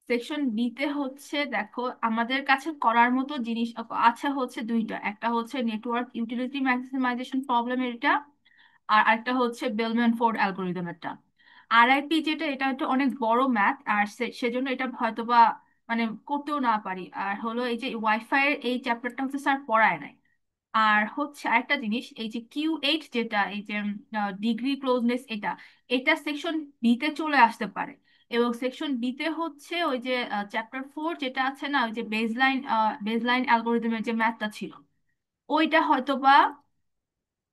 Section B তে হচ্ছে দেখো আমাদের কাছে করার মতো জিনিস আছে হচ্ছে দুইটা, একটা হচ্ছে নেটওয়ার্ক ইউটিলিটি ম্যাক্সিমাইজেশন প্রবলেম এটা, আর একটা হচ্ছে বেলম্যান ফোর্ড অ্যালগোরিদমেরটা। আরআইপি যেটা, এটা একটা অনেক বড় ম্যাথ, আর সেজন্য এটা হয়তোবা মানে করতেও না পারি। আর হলো এই যে ওয়াইফাই এর এই চ্যাপ্টারটা হচ্ছে স্যার পড়ায় নাই। আর হচ্ছে আরেকটা জিনিস, এই যে কিউ 8 যেটা, এই যে ডিগ্রি ক্লোজনেস, এটা এটা সেকশন বি তে চলে আসতে পারে। এবং সেকশন বি তে হচ্ছে ওই যে চ্যাপ্টার 4 যেটা আছে না, ওই যে বেজলাইন অ্যালগোরিদমের যে ম্যাথটা ছিল, ওইটা হয়তোবা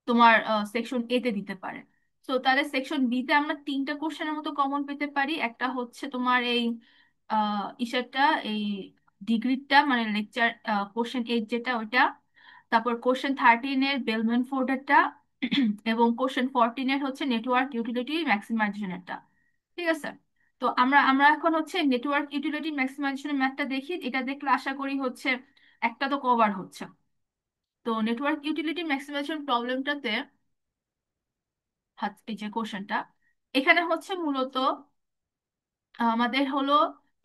তোমার সেকশন এ তে দিতে পারে। তো তাহলে সেকশন বি তে আমরা তিনটা কোশ্চেনের মতো কমন পেতে পারি। একটা হচ্ছে তোমার এই ইসারটা, এই ডিগ্রিটা মানে লেকচার কোশ্চেন 8 যেটা ওইটা, তারপর কোশ্চেন 13 এর বেলম্যান ফোর্ডেরটা, এবং কোশ্চেন 14 এর হচ্ছে নেটওয়ার্ক ইউটিলিটি ম্যাক্সিমাইজেশনেরটা। ঠিক আছে। তো আমরা আমরা এখন হচ্ছে নেটওয়ার্ক ইউটিলিটি ম্যাক্সিমাইজেশনের ম্যাথটা দেখি, এটা দেখলে আশা করি হচ্ছে একটা তো কভার হচ্ছে। তো নেটওয়ার্ক ইউটিলিটি ম্যাক্সিমাইজেশন প্রবলেমটাতে এই যে কোশ্চেনটা, এখানে হচ্ছে মূলত আমাদের হলো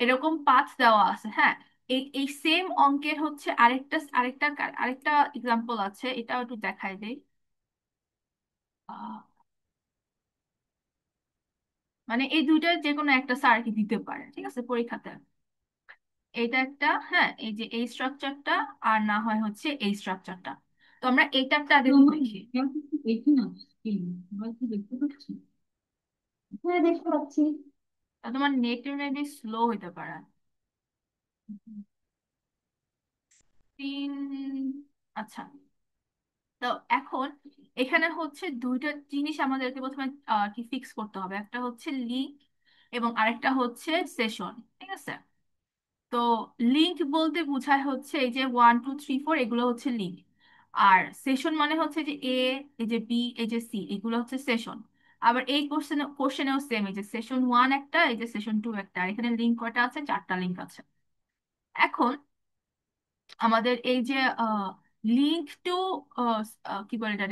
এরকম পাথ দেওয়া আছে, হ্যাঁ। এই এই সেম অঙ্কের হচ্ছে আরেকটা আরেকটা আরেকটা এক্সাম্পল আছে, এটাও একটু দেখাই দেই। আহ, মানে এই দুইটার যে কোনো একটা স্যার কি দিতে পারে, ঠিক আছে, পরীক্ষাতে। এটা একটা, হ্যাঁ, এই যে এই স্ট্রাকচারটা, আর না হয় হচ্ছে এই স্ট্রাকচারটা। তো আমরা এইটারটা আগে একটু আমার দেখি। খেয়াল করতে দেখি না স্ক্রিন, আমরা কি দেখতে পাচ্ছি? হ্যাঁ, দেখতে পাচ্ছি। তোমার নেট মেবি স্লো হইতে পারে। তিন, আচ্ছা। তো এখন এখানে হচ্ছে দুইটা জিনিস আমাদেরকে প্রথমে কি ফিক্স করতে হবে, একটা হচ্ছে লিঙ্ক এবং আরেকটা হচ্ছে সেশন, ঠিক আছে। তো লিঙ্ক বলতে বোঝায় হচ্ছে এই যে 1 2 3 4, এগুলো হচ্ছে লিঙ্ক। আর সেশন মানে হচ্ছে যে এ, এই যে বি, এই যে সি, এগুলো হচ্ছে সেশন। আবার এই কোশ্চেনেও সেম, এই যে সেশন 1 একটা, এই যে সেশন 2 একটা, আর এখানে লিঙ্ক কয়টা আছে, 4টা লিঙ্ক আছে। এখন আমাদের এই যে লিঙ্ক টু কি বলে এটা,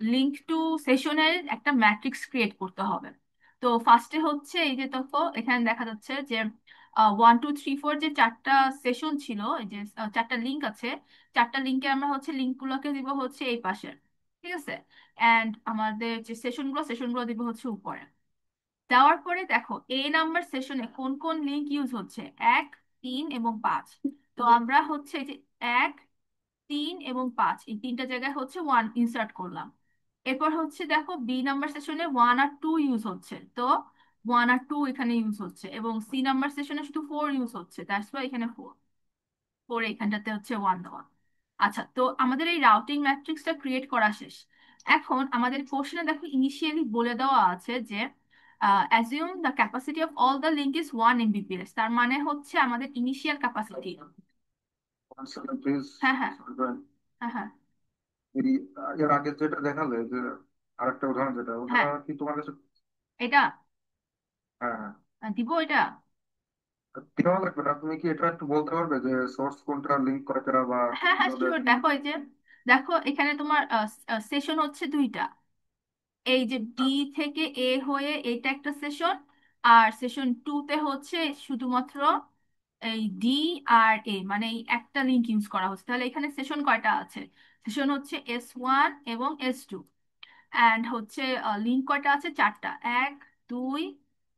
লিঙ্ক টু সেশনের একটা ম্যাট্রিক্স ক্রিয়েট করতে হবে। তো ফার্স্টে হচ্ছে এই যে দেখো এখানে দেখা যাচ্ছে যে 1 2 3 4 যে 4টা সেশন ছিল, এই যে 4টা লিঙ্ক আছে, 4টা লিঙ্কে আমরা হচ্ছে লিঙ্কগুলোকে দিব হচ্ছে এই পাশে, ঠিক আছে। অ্যান্ড আমাদের যে সেশনগুলো দিব হচ্ছে উপরে। দেওয়ার পরে দেখো এ নাম্বার সেশনে কোন কোন লিঙ্ক ইউজ হচ্ছে, 1 3 এবং 5। তো আমরা হচ্ছে এই যে 1 3 এবং 5, এই তিনটা জায়গায় হচ্ছে 1 ইনসার্ট করলাম। এরপর হচ্ছে দেখো বি নাম্বার সেশনে 1 আর 2 ইউজ হচ্ছে, তো 1 আর 2 এখানে ইউজ হচ্ছে, এবং সি নাম্বার সেশনে শুধু 4 ইউজ হচ্ছে, দ্যাটস ওয়াই এখানে 4, পরে এখানটাতে হচ্ছে 1 দেওয়া। আচ্ছা, তো আমাদের এই রাউটিং ম্যাট্রিক্সটা ক্রিয়েট করা শেষ। এখন আমাদের কোশ্চেনে দেখো ইনিশিয়ালি বলে দেওয়া আছে যে assume the capacity of all the link is 1 Mbps, তার মানে হচ্ছে আমাদের initial capacity. One second, please. হ্যাঁ হ্যাঁ। Sorry, Brian. হ্যাঁ হ্যাঁ। এই এর আগে যেটা দেখালে যে আরেকটা উদাহরণ, যেটা ওটা হ্যাঁ, কি তোমার কাছে? এটা হ্যাঁ, হ্যাঁ। দিব এটা। দেওয়া লাগবে না, তুমি কি এটা একটু বলতে পারবে যে সোর্স কোনটা, লিঙ্ক কয়টা, বা হ্যাঁ হ্যাঁ কিভাবে? শিওর, দেখো এই যে দেখো এখানে তোমার সেশন হচ্ছে দুইটা, এই যে ডি থেকে এ হয়ে এটা একটা সেশন, আর সেশন 2 তে হচ্ছে শুধুমাত্র এই ডি আর এ, মানে এই একটা লিঙ্ক ইউজ করা হচ্ছে। তাহলে এখানে সেশন কয়টা আছে, সেশন হচ্ছে S1 এবং S2। অ্যান্ড হচ্ছে লিঙ্ক কয়টা আছে, 4টা, 1 2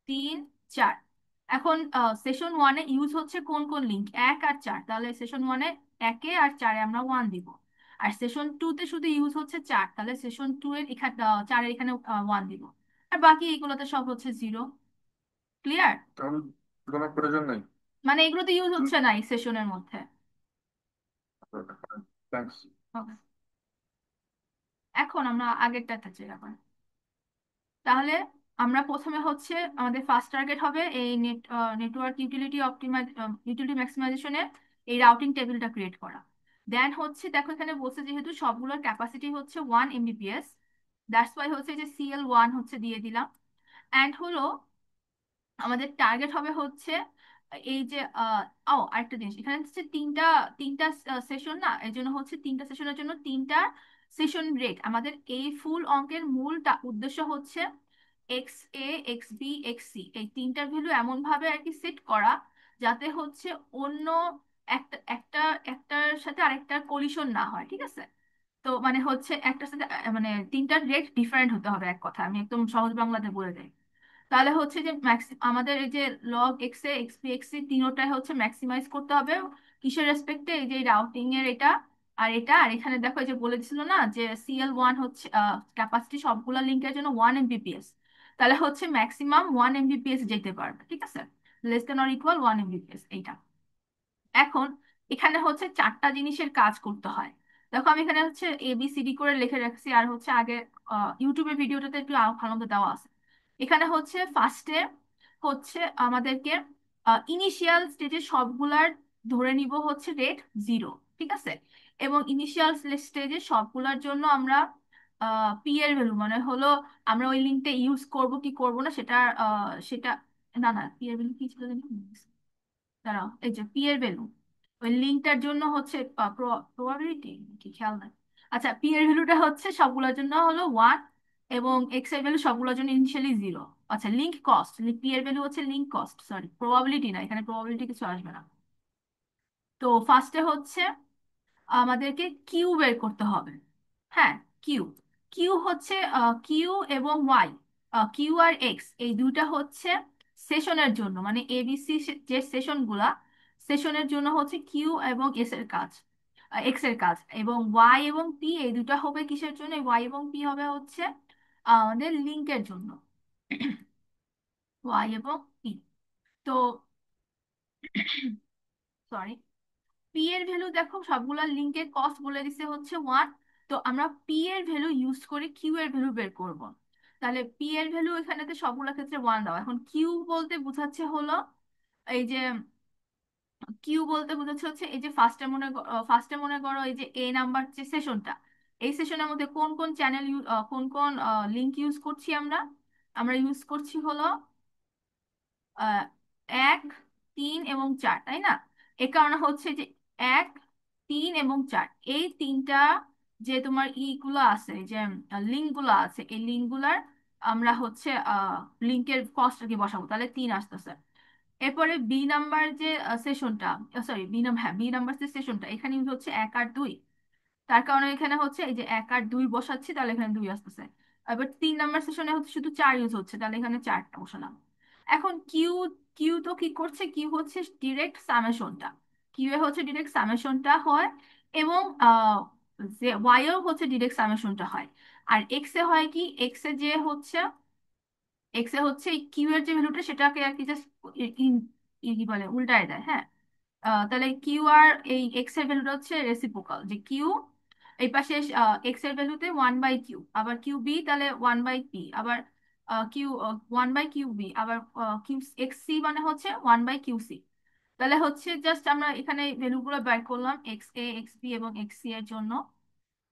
3 4। এখন সেশন 1-এ ইউজ হচ্ছে কোন কোন লিঙ্ক, 1 আর 4, তাহলে সেশন 1-এ 1-এ আর 4-এ আমরা 1 দিব। আর সেশন 2-তে শুধু ইউজ হচ্ছে 4, তাহলে সেশন 2 এর এখানে 4-এর এখানে 1 দিব। আর বাকি এগুলোতে সব হচ্ছে 0। ক্লিয়ার? তাহলে কোনো প্রয়োজন নেই। মানে এগুলোতে ইউজ হুম। হচ্ছে না এই সেশনের মধ্যে। থ্যাঙ্কস। Okay. এখন আমরা আগেরটাতে যাই। তাহলে আমরা প্রথমে হচ্ছে আমাদের ফার্স্ট টার্গেট হবে এই নেটওয়ার্ক ইউটিলিটি ম্যাক্সিমাইজেশনে এই রাউটিং টেবিলটা ক্রিয়েট করা। দেন হচ্ছে দেখো এখানে বলছে যেহেতু সবগুলোর ক্যাপাসিটি হচ্ছে 1 Mbps, দ্যাটস ওয়াই হচ্ছে যে CL1 হচ্ছে দিয়ে দিলাম। অ্যান্ড হলো আমাদের টার্গেট হবে হচ্ছে এই যে আরেকটা জিনিস, এখানে হচ্ছে তিনটা তিনটা সেশন না, এই জন্য হচ্ছে তিনটা সেশনের জন্য তিনটা সেশন রেট। আমাদের এই ফুল অঙ্কের মূল উদ্দেশ্য হচ্ছে XA XB XC এই তিনটার ভ্যালু এমন ভাবে আর কি সেট করা, যাতে হচ্ছে অন্য একটা একটা একটার সাথে আরেকটার কোলিশন না হয়, ঠিক আছে? তো মানে হচ্ছে একটার সাথে মানে তিনটার রেট ডিফারেন্ট হতে হবে, এক কথা আমি একদম সহজ বাংলাতে বলে দেই। তাহলে হচ্ছে যে আমাদের এই যে log x A x P x C তিনোটাই হচ্ছে ম্যাক্সিমাইজ করতে হবে। কিসের রেসপেক্টে? এই যে রাউটিং এর এটা আর এটা, আর এখানে দেখো এই যে বলে দিছিল না যে CL1 হচ্ছে ক্যাপাসিটি সবগুলা লিঙ্কের জন্য 1 Mbps। তাহলে হচ্ছে ম্যাক্সিমাম 1 Mbps যেতে পারবে, ঠিক আছে? Less than or equal 1 Mbps এইটা। এখন এখানে হচ্ছে চারটা জিনিসের কাজ করতে হয়। দেখো আমি এখানে হচ্ছে ABCD করে লিখে রাখছি, আর হচ্ছে আগে ইউটিউবের ভিডিওটাতে একটু আরো ভালো মতো দেওয়া আছে। এখানে হচ্ছে ফার্স্টে হচ্ছে আমাদেরকে ইনিশিয়াল স্টেজে সবগুলার ধরে নিব হচ্ছে রেট 0, ঠিক আছে? এবং ইনিশিয়াল স্টেজে সবগুলার জন্য আমরা পি এর ভ্যালু মানে হলো আমরা ওই লিঙ্কটা ইউজ করব কি করব না সেটা সেটা না না, পি এর ভ্যালু কি ছিল জানি না। দাঁড়াও, এই যে পি এর ভ্যালু ওই লিঙ্কটার জন্য হচ্ছে প্রবাবিলিটি কি খেয়াল নাই। আচ্ছা, পি এর ভ্যালুটা হচ্ছে সবগুলোর জন্য হলো 1, এবং এক্স এর ভ্যালু সবগুলোর জন্য ইনিশিয়ালি 0। আচ্ছা, লিঙ্ক কস্ট, পি এর ভ্যালু হচ্ছে লিঙ্ক কস্ট, সরি প্রবাবিলিটি না, এখানে প্রবাবিলিটি কিছু আসবে না। তো ফার্স্টে হচ্ছে আমাদেরকে কিউ বের করতে হবে। হ্যাঁ, কিউ। কিউ হচ্ছে কিউ এবং ওয়াই, কিউ আর এক্স এই দুইটা হচ্ছে সেশনের জন্য, মানে এবিসি যে সেশনগুলা, সেশনের জন্য হচ্ছে কিউ এবং এস এর কাজ, এক্স এর কাজ। এবং ওয়াই এবং পি এই দুটা হবে কিসের জন্য? ওয়াই এবং পি হবে হচ্ছে আমাদের লিঙ্কের জন্য। ওয়াই এবং পি। তো সরি, পি এর ভ্যালু দেখো সবগুলা লিঙ্কের কস্ট বলে দিছে হচ্ছে 1। তো আমরা পি এর ভ্যালু ইউজ করে কিউ এর ভ্যালু বের করব। তাহলে পি এর ভ্যালু এখানেতে সবগুলা ক্ষেত্রে 1 দাও। এখন কিউ বলতে বোঝাচ্ছে হলো এই যে কিউ বলতে বোঝাচ্ছে হচ্ছে এই যে ফার্স্টে মনে করো এই যে এ নাম্বার যে সেশনটা, এই সেশনের মধ্যে কোন কোন চ্যানেল কোন কোন লিঙ্ক ইউজ করছি আমরা? আমরা ইউজ করছি হলো 1, 3 এবং 4, তাই না? এ কারণে হচ্ছে যে 1, 3 এবং 4 এই তিনটা যে তোমার ইগুলো আছে, যে লিঙ্ক গুলো আছে, এই লিঙ্ক গুলার আমরা হচ্ছে লিঙ্কের কস্টটাকে বসাবো, তাহলে 3 আসতেছে। এরপরে বি নাম্বার যে সেশনটা, সরি বি নাম্বার, হ্যাঁ বি নাম্বার যে সেশনটা, এখানে ইউজ হচ্ছে 1 আর 2। তার কারণে এখানে হচ্ছে এই যে 1 আর 2 বসাচ্ছি, তাহলে এখানে 2 আসতেছে। এবার 3 নাম্বার সেশনে হচ্ছে শুধু 4 ইউজ হচ্ছে, তাহলে এখানে 4টা বসালাম। এখন কিউ, কিউ তো কি করছে? কিউ হচ্ছে ডিরেক্ট সামেশনটা, কিউ এ হচ্ছে ডিরেক্ট সামেশনটা হয়, এবং যে ওয়াই এও হচ্ছে ডিরেক্ট সামেশনটা হয়। আর এক্স এ হয় কি? এক্স এ যে হচ্ছে এক্স এ হচ্ছে কিউ এর যে ভ্যালুটা সেটাকে আর কি জাস্ট কি বলে উল্টায় দেয়, হ্যাঁ। তাহলে কিউ আর এই এক্স এর ভ্যালুটা হচ্ছে রেসিপ্রোকাল, যে কিউ এই পাশে এক্স এর ভ্যালুতে 1/কিউ, আবার কিউ বি তাহলে 1/পি, আবার কিউ 1/কিউ বি, আবার কিউ এক্স সি মানে হচ্ছে 1/কিউ সি। তাহলে হচ্ছে জাস্ট আমরা এখানে ভ্যালুগুলো বের করলাম এক্স এ, এক্স বি এবং এক্স সি এর জন্য।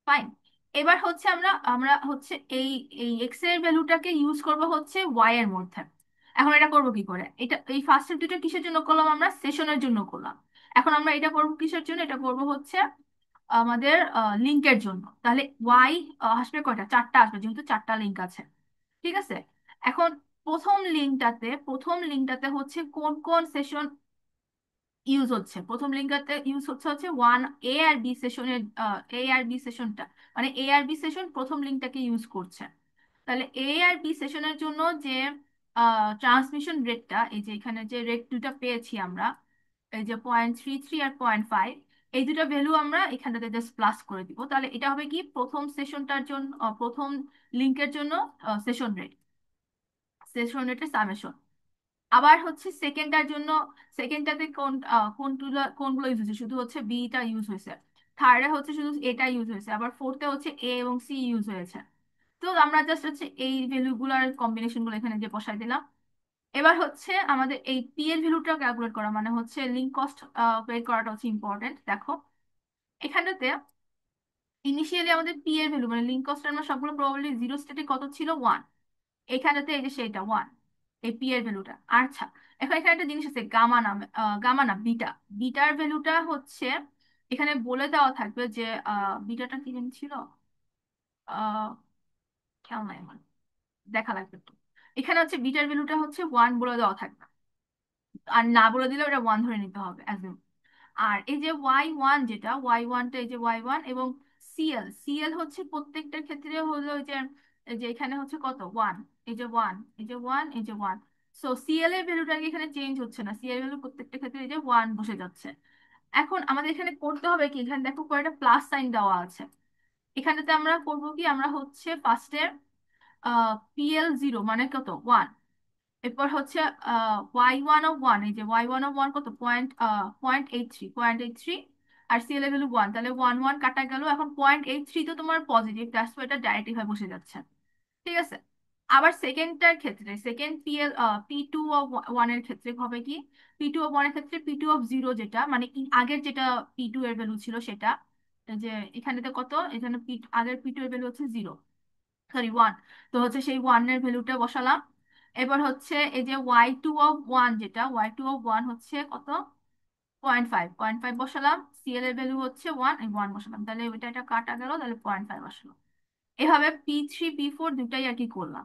ফাইন। এবার হচ্ছে আমরা আমরা হচ্ছে এই এই এক্স এর ভ্যালুটাকে ইউজ করব হচ্ছে ওয়াই এর মধ্যে। এখন এটা করব কি করে? এটা এই ফার্স্টের দুটো কিসের জন্য করলাম? আমরা সেশনের জন্য করলাম। এখন আমরা এটা করব কিসের জন্য? এটা করব হচ্ছে আমাদের লিংকের জন্য। তাহলে ওয়াই আসবে কয়টা? 4টা আসবে, যেহেতু 4টা লিংক আছে, ঠিক আছে? এখন প্রথম লিঙ্কটাতে হচ্ছে কোন কোন সেশন ইউজ হচ্ছে? প্রথম লিঙ্কটাতে ইউজ হচ্ছে হচ্ছে 1 এ আর বি সেশনের, এ আর বি সেশনটা, মানে এ আর বি সেশন প্রথম লিঙ্কটাকে ইউজ করছে। তাহলে এ আর বি সেশনের জন্য যে ট্রান্সমিশন রেটটা, এই যে এখানে যে রেট দুটা পেয়েছি আমরা, এই যে 0.33 আর 0.5, এই দুটো ভ্যালু আমরা এখানটাতে জাস্ট প্লাস করে দিব। তাহলে এটা হবে কি? প্রথম সেশনটার জন্য প্রথম লিঙ্কের জন্য সেশন রেটের সামেশন। আবার হচ্ছে সেকেন্ডটার জন্য, সেকেন্ডটাতে কোনগুলো কোনগুলো ইউজ হয়েছে? শুধু হচ্ছে বিটা ইউজ হয়েছে। থার্ডে হচ্ছে শুধু এটা ইউজ হয়েছে। আবার ফোর্থে হচ্ছে এ এবং সি ইউজ হয়েছে। তো আমরা জাস্ট হচ্ছে এই ভ্যালুগুলোর কম্বিনেশন গুলো এখানে যে বসাই দিলাম। এবার হচ্ছে আমাদের এই পি এর ভ্যালুটা ক্যালকুলেট করা, মানে হচ্ছে লিঙ্ক কস্ট বের করাটা হচ্ছে ইম্পর্টেন্ট। দেখো এখানেতে ইনিশিয়ালি আমাদের পি এর ভ্যালু মানে লিঙ্ক কস্ট আমরা সবগুলো প্রবাবিলিটি জিরো স্টেটে কত ছিল? 1। এখানেতে এই যে সেটা 1, এই পি এর ভ্যালুটা। আচ্ছা, এখন এখানে একটা জিনিস আছে গামা নাম, গামা না বিটা, বিটার ভ্যালুটা হচ্ছে এখানে বলে দেওয়া থাকবে যে বিটাটা কি জানি ছিল, আহ খেয়াল নাই আমার, দেখা লাগবে একটু। এখানে হচ্ছে বিটার ভ্যালুটা হচ্ছে 1 বলে দেওয়া থাকবে। আর না বলে দিলে ওটা ওয়ান ধরে নিতে হবে অ্যাজিউম। আর এই যে ওয়াই ওয়ান, যেটা ওয়াই ওয়ানটা, এই যে ওয়াই ওয়ান এবং সিএল, সিএল হচ্ছে প্রত্যেকটার ক্ষেত্রে হলো ওই যে, এই যে এখানে হচ্ছে কত ওয়ান, এই যে ওয়ান, এই যে ওয়ান, এই যে ওয়ান। সো সিএল এর ভ্যালুটা এখানে চেঞ্জ হচ্ছে না, সিএল ভ্যালু প্রত্যেকটা ক্ষেত্রে এই যে ওয়ান বসে যাচ্ছে। এখন আমাদের এখানে করতে হবে কি, এখানে দেখো কয়টা প্লাস সাইন দেওয়া আছে। এখানেতে আমরা করবো কি, আমরা হচ্ছে ফার্স্টে পিএল জিরো মানে কত ওয়ান, এরপর হচ্ছে ওয়াই ওয়ান অফ ওয়ান, এই যে ওয়াই ওয়ান অফ ওয়ান কত পয়েন্ট এইট থ্রি, আর সি এর ভ্যালু ওয়ান, তাহলে ওয়ান ওয়ান কাটা গেল। এখন 0.83 তো তোমার পজিটিভ, দ্যাটস এটা ডাইরেক্টলি ভাবে বসে যাচ্ছে। ঠিক আছে। আবার সেকেন্ডটার ক্ষেত্রে, second PL P two of ওয়ানের ক্ষেত্রে হবে কি, পি টু অফ ওয়ানের ক্ষেত্রে পি টু অফ জিরো, যেটা মানে আগের যেটা পি টু এর ভ্যালু ছিল সেটা, এই যে এখানেতে কত, এখানে আগের পি টু এর ভ্যালু হচ্ছে জিরো, সরি ওয়ান, তো হচ্ছে সেই ওয়ানের ভ্যালুটা বসালাম। এবার হচ্ছে এই যে ওয়াই টু অফ ওয়ান, যেটা ওয়াই টু অফ ওয়ান হচ্ছে কত, 0.5 বসালাম, সিএল এর ভ্যালু হচ্ছে ওয়ান, এই ওয়ান বসালাম, তাহলে ওইটা এটা কাটা গেল, তাহলে 0.5 আসলো। এভাবে পি থ্রি পি ফোর দুটাই আর কি করলাম।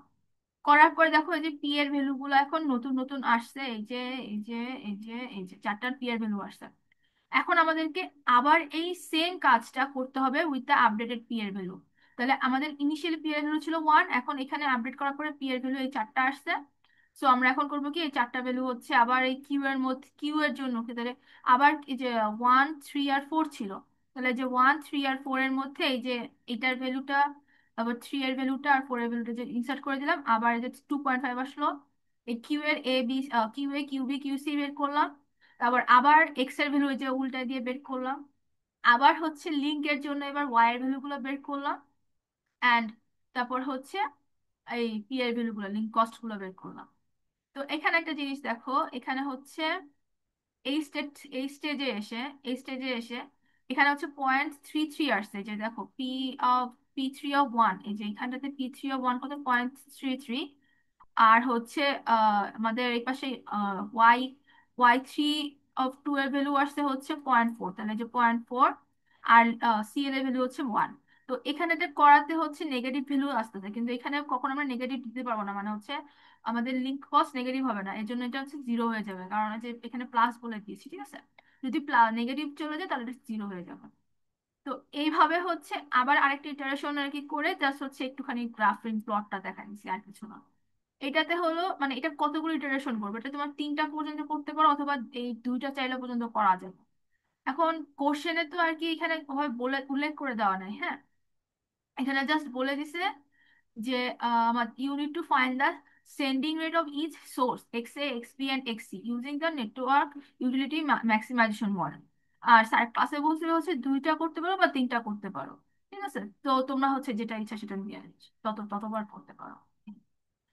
করার পরে দেখো এই যে পি এর ভ্যালু গুলো এখন নতুন নতুন আসছে, এই যে এই যে এই যে এই যে চারটার পি এর ভ্যালু আসছে। এখন আমাদেরকে আবার এই সেম কাজটা করতে হবে উইথ দ্য আপডেটেড পি এর ভ্যালু। তাহলে আমাদের ইনিশিয়ালি পি এর ভ্যালু ছিল ওয়ান, এখন এখানে আপডেট করার পরে পি এর ভ্যালু এই চারটা আসছে। সো আমরা এখন করবো কি, এই চারটা ভ্যালু হচ্ছে আবার এই কিউ এর মধ্যে, কিউ এর জন্য তাহলে আবার এই যে ওয়ান থ্রি আর ফোর ছিল, তাহলে যে ওয়ান থ্রি আর ফোর এর মধ্যে এই যে এটার ভ্যালুটা, আবার থ্রি এর ভ্যালুটা আর ফোর এর ভ্যালুটা যে ইনসার্ট করে দিলাম, আবার এই যে 2.5 আসলো। এই কিউ এর A B, Q A Q B Q C বের করলাম। তারপর আবার এক্স এর ভ্যালু যে উল্টা দিয়ে বের করলাম। আবার হচ্ছে লিঙ্ক এর জন্য এবার ওয়াই এর ভ্যালু গুলো বের করলাম। অ্যান্ড তারপর হচ্ছে এই পি এর ভ্যালু গুলো, লিঙ্ক কস্ট গুলো বের করলাম। তো এখানে একটা জিনিস দেখো, এখানে হচ্ছে এই স্টেজে এসে এখানে হচ্ছে 0.33 আসছে, যে দেখো of P three of one, এই যে এখানটাতে পি থ্রি অফ ওয়ান কত 0.33। আর হচ্ছে আমাদের এই পাশে Y Y three of two এর ভ্যালু আসছে হচ্ছে 0.4, তাহলে যে 0.4। আর সি এর ভ্যালু হচ্ছে ওয়ান। তো এখানে যে করাতে হচ্ছে নেগেটিভ ভ্যালু আসতেছে, কিন্তু এখানে কখনো আমরা নেগেটিভ দিতে পারবো না, মানে হচ্ছে আমাদের লিঙ্ক কস্ট নেগেটিভ হবে না, এর জন্য এটা হচ্ছে জিরো হয়ে যাবে, কারণ যে এখানে প্লাস বলে দিয়েছি। ঠিক আছে, যদি নেগেটিভ চলে যায় তাহলে এটা জিরো হয়ে যাবে। তো এইভাবে হচ্ছে আবার আরেকটা ইটারেশন আর কি করে জাস্ট হচ্ছে একটুখানি গ্রাফিং প্লটটা দেখা নিচ্ছি, আর কিছু না। এটাতে হলো মানে এটা কতগুলো ইটারেশন করবে, এটা তোমার তিনটা পর্যন্ত করতে পারো, অথবা এই দুইটা চাইলে পর্যন্ত করা যাবে। এখন কোশ্চেনে তো আর কি এখানে বলে উল্লেখ করে দেওয়া নাই, হ্যাঁ, এখানে জাস্ট বলে দিছে যে আমার you need to find the sending rate of each source X A X B and X C using the network utility maximisation model. আর স্যার ক্লাসে বলছিল হচ্ছে দুইটা করতে পারো বা তিনটা করতে পারো। ঠিক আছে, তো তোমরা হচ্ছে যেটা ইচ্ছা সেটা নিয়ে ততবার করতে পারো।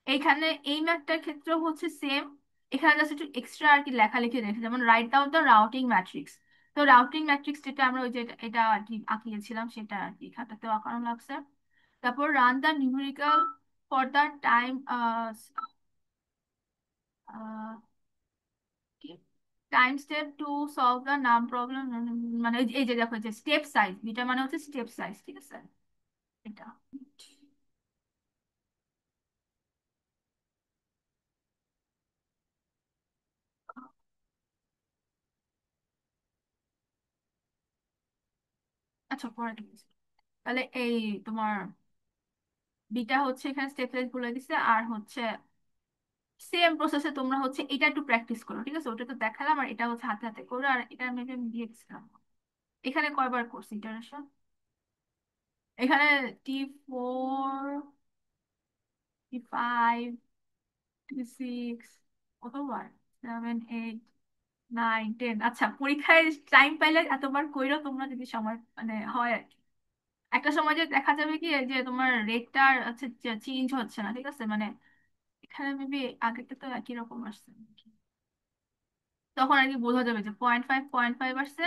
এইখানে এই ম্যাথটার ক্ষেত্রেও হচ্ছে সেম। এখানে জাস্ট একটু এক্সট্রা আর কি লেখালেখি রেখে, যেমন write down the routing matrix. তো রাউটিং ম্যাট্রিক্স যেটা আমরা ওই যে এটা আর কি আঁকিয়েছিলাম সেটা আর কি খাতাতেও আঁকানো লাগছে। তারপর run the numerical for the time time step to solve the নাম প্রবলেম, মানে এই যে দেখো যে স্টেপ সাইজ, যেটা মানে হচ্ছে স্টেপ সাইজ। ঠিক আছে, এটা আচ্ছা পরে ঠিক আছে। তাহলে এই তোমার বিটা হচ্ছে এখানে স্টেপ সাইজ বলে দিছে, আর হচ্ছে সেম প্রসেসে তোমরা হচ্ছে এটা একটু প্র্যাকটিস করো। ঠিক আছে, ওটা তো দেখালাম, আর এটা হচ্ছে হাতে হাতে করো, আর এটা মেবি আমি দিয়েছিলাম। এখানে কয়বার করছি ইটারেশন, এখানে T4, T5, T6, কতবার, 7, 8, 9, 10। আচ্ছা পরীক্ষায় টাইম পাইলে এতবার কইরো তোমরা, যদি সময় মানে হয় আর কি। একটা সময় যে দেখা যাবে কি এই যে তোমার রেটটা হচ্ছে চেঞ্জ হচ্ছে না। ঠিক আছে, মানে এখানে মেবি আগেরটা তো একই রকম আসছে, তখন আর কি বোঝা যাবে যে 0.5 আসছে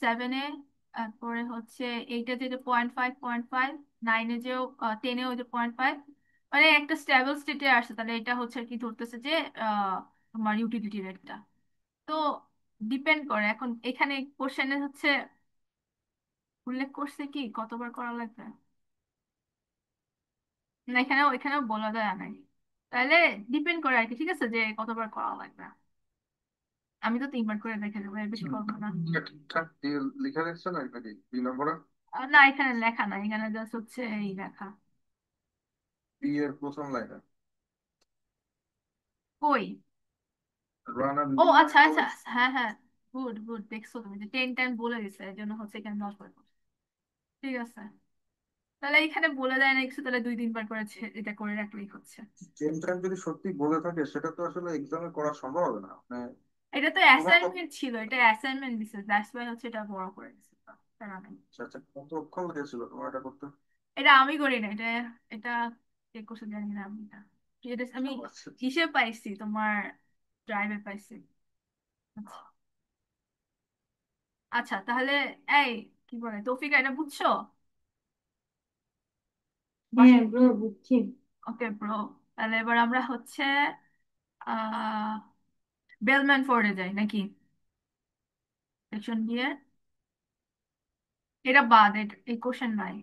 সেভেনে, তারপরে হচ্ছে এইটা যে 0.5, 9-এ যেও, 10-এও যে 0.5, মানে একটা স্টেবল স্টেটে আসছে, তাহলে এটা হচ্ছে আর কি ধরতেছে যে আহ, তোমার ইউটিলিটি রেটটা। তো ডিপেন্ড করে, এখন এখানে কোশ্চেনে হচ্ছে উল্লেখ করছে কি কতবার করা লাগবে, না এখানেও এখানেও বলা যায় নাই, তাহলে ডিপেন্ড করে আর কি। ঠিক আছে, যে কতবার করা লাগবে। আমি তো 3 বার করে দেখে দেবো, এর বেশি করবো না। ঠিকঠাক লিখে দিচ্ছে না নাকি 2 নম্বরে? না, এখানে লেখা না, এখানে জাস্ট হচ্ছে এই লেখা। বি এর প্রথম লাইনে কই? রান আর ও আচ্ছা আচ্ছা, হ্যাঁ হ্যাঁ, গুড গুড, দেখছো তুমি যে 10 টাইম বলে দিছে, এর জন্য হচ্ছে এখানে 10 বার করছে। ঠিক আছে, তাহলে এখানে বলে দেয় না কিছু, তাহলে 2-3 বার করে এটা করে রাখলেই হচ্ছে। সেম টাইম যদি সত্যি বলে থাকে সেটা তো আসলে এক্সামে করা সম্ভব হবে না মানে এটা তো তোমার অ্যাসাইনমেন্ট ছিল, এটা অ্যাসাইনমেন্ট দিছে, দ্যাটস ওয়াই হচ্ছে এটা বড় করে দিছে। তার মানে আচ্ছা আচ্ছা, কতক্ষণ লেগেছিল তোমার এটা করতে? এটা আমি করি না, এটা এটা কে করছে জানি না আমি, আমি ও আচ্ছা আচ্ছা। ইসে পাইছি, তোমার ড্রাইভে পাইছি। আচ্ছা আচ্ছা, তাহলে এই কি বলে তৌফিকা, এটা বুঝছো? বাস, হ্যাঁ ব্রো, বুঝছি। Okay bro. তাহলে এবার আমরা হচ্ছে আহ বেলম্যান ফোর্ডে যাই নাকি, সেকশন দিয়ে। এটা বাদ, এই কোশ্চেন নাই।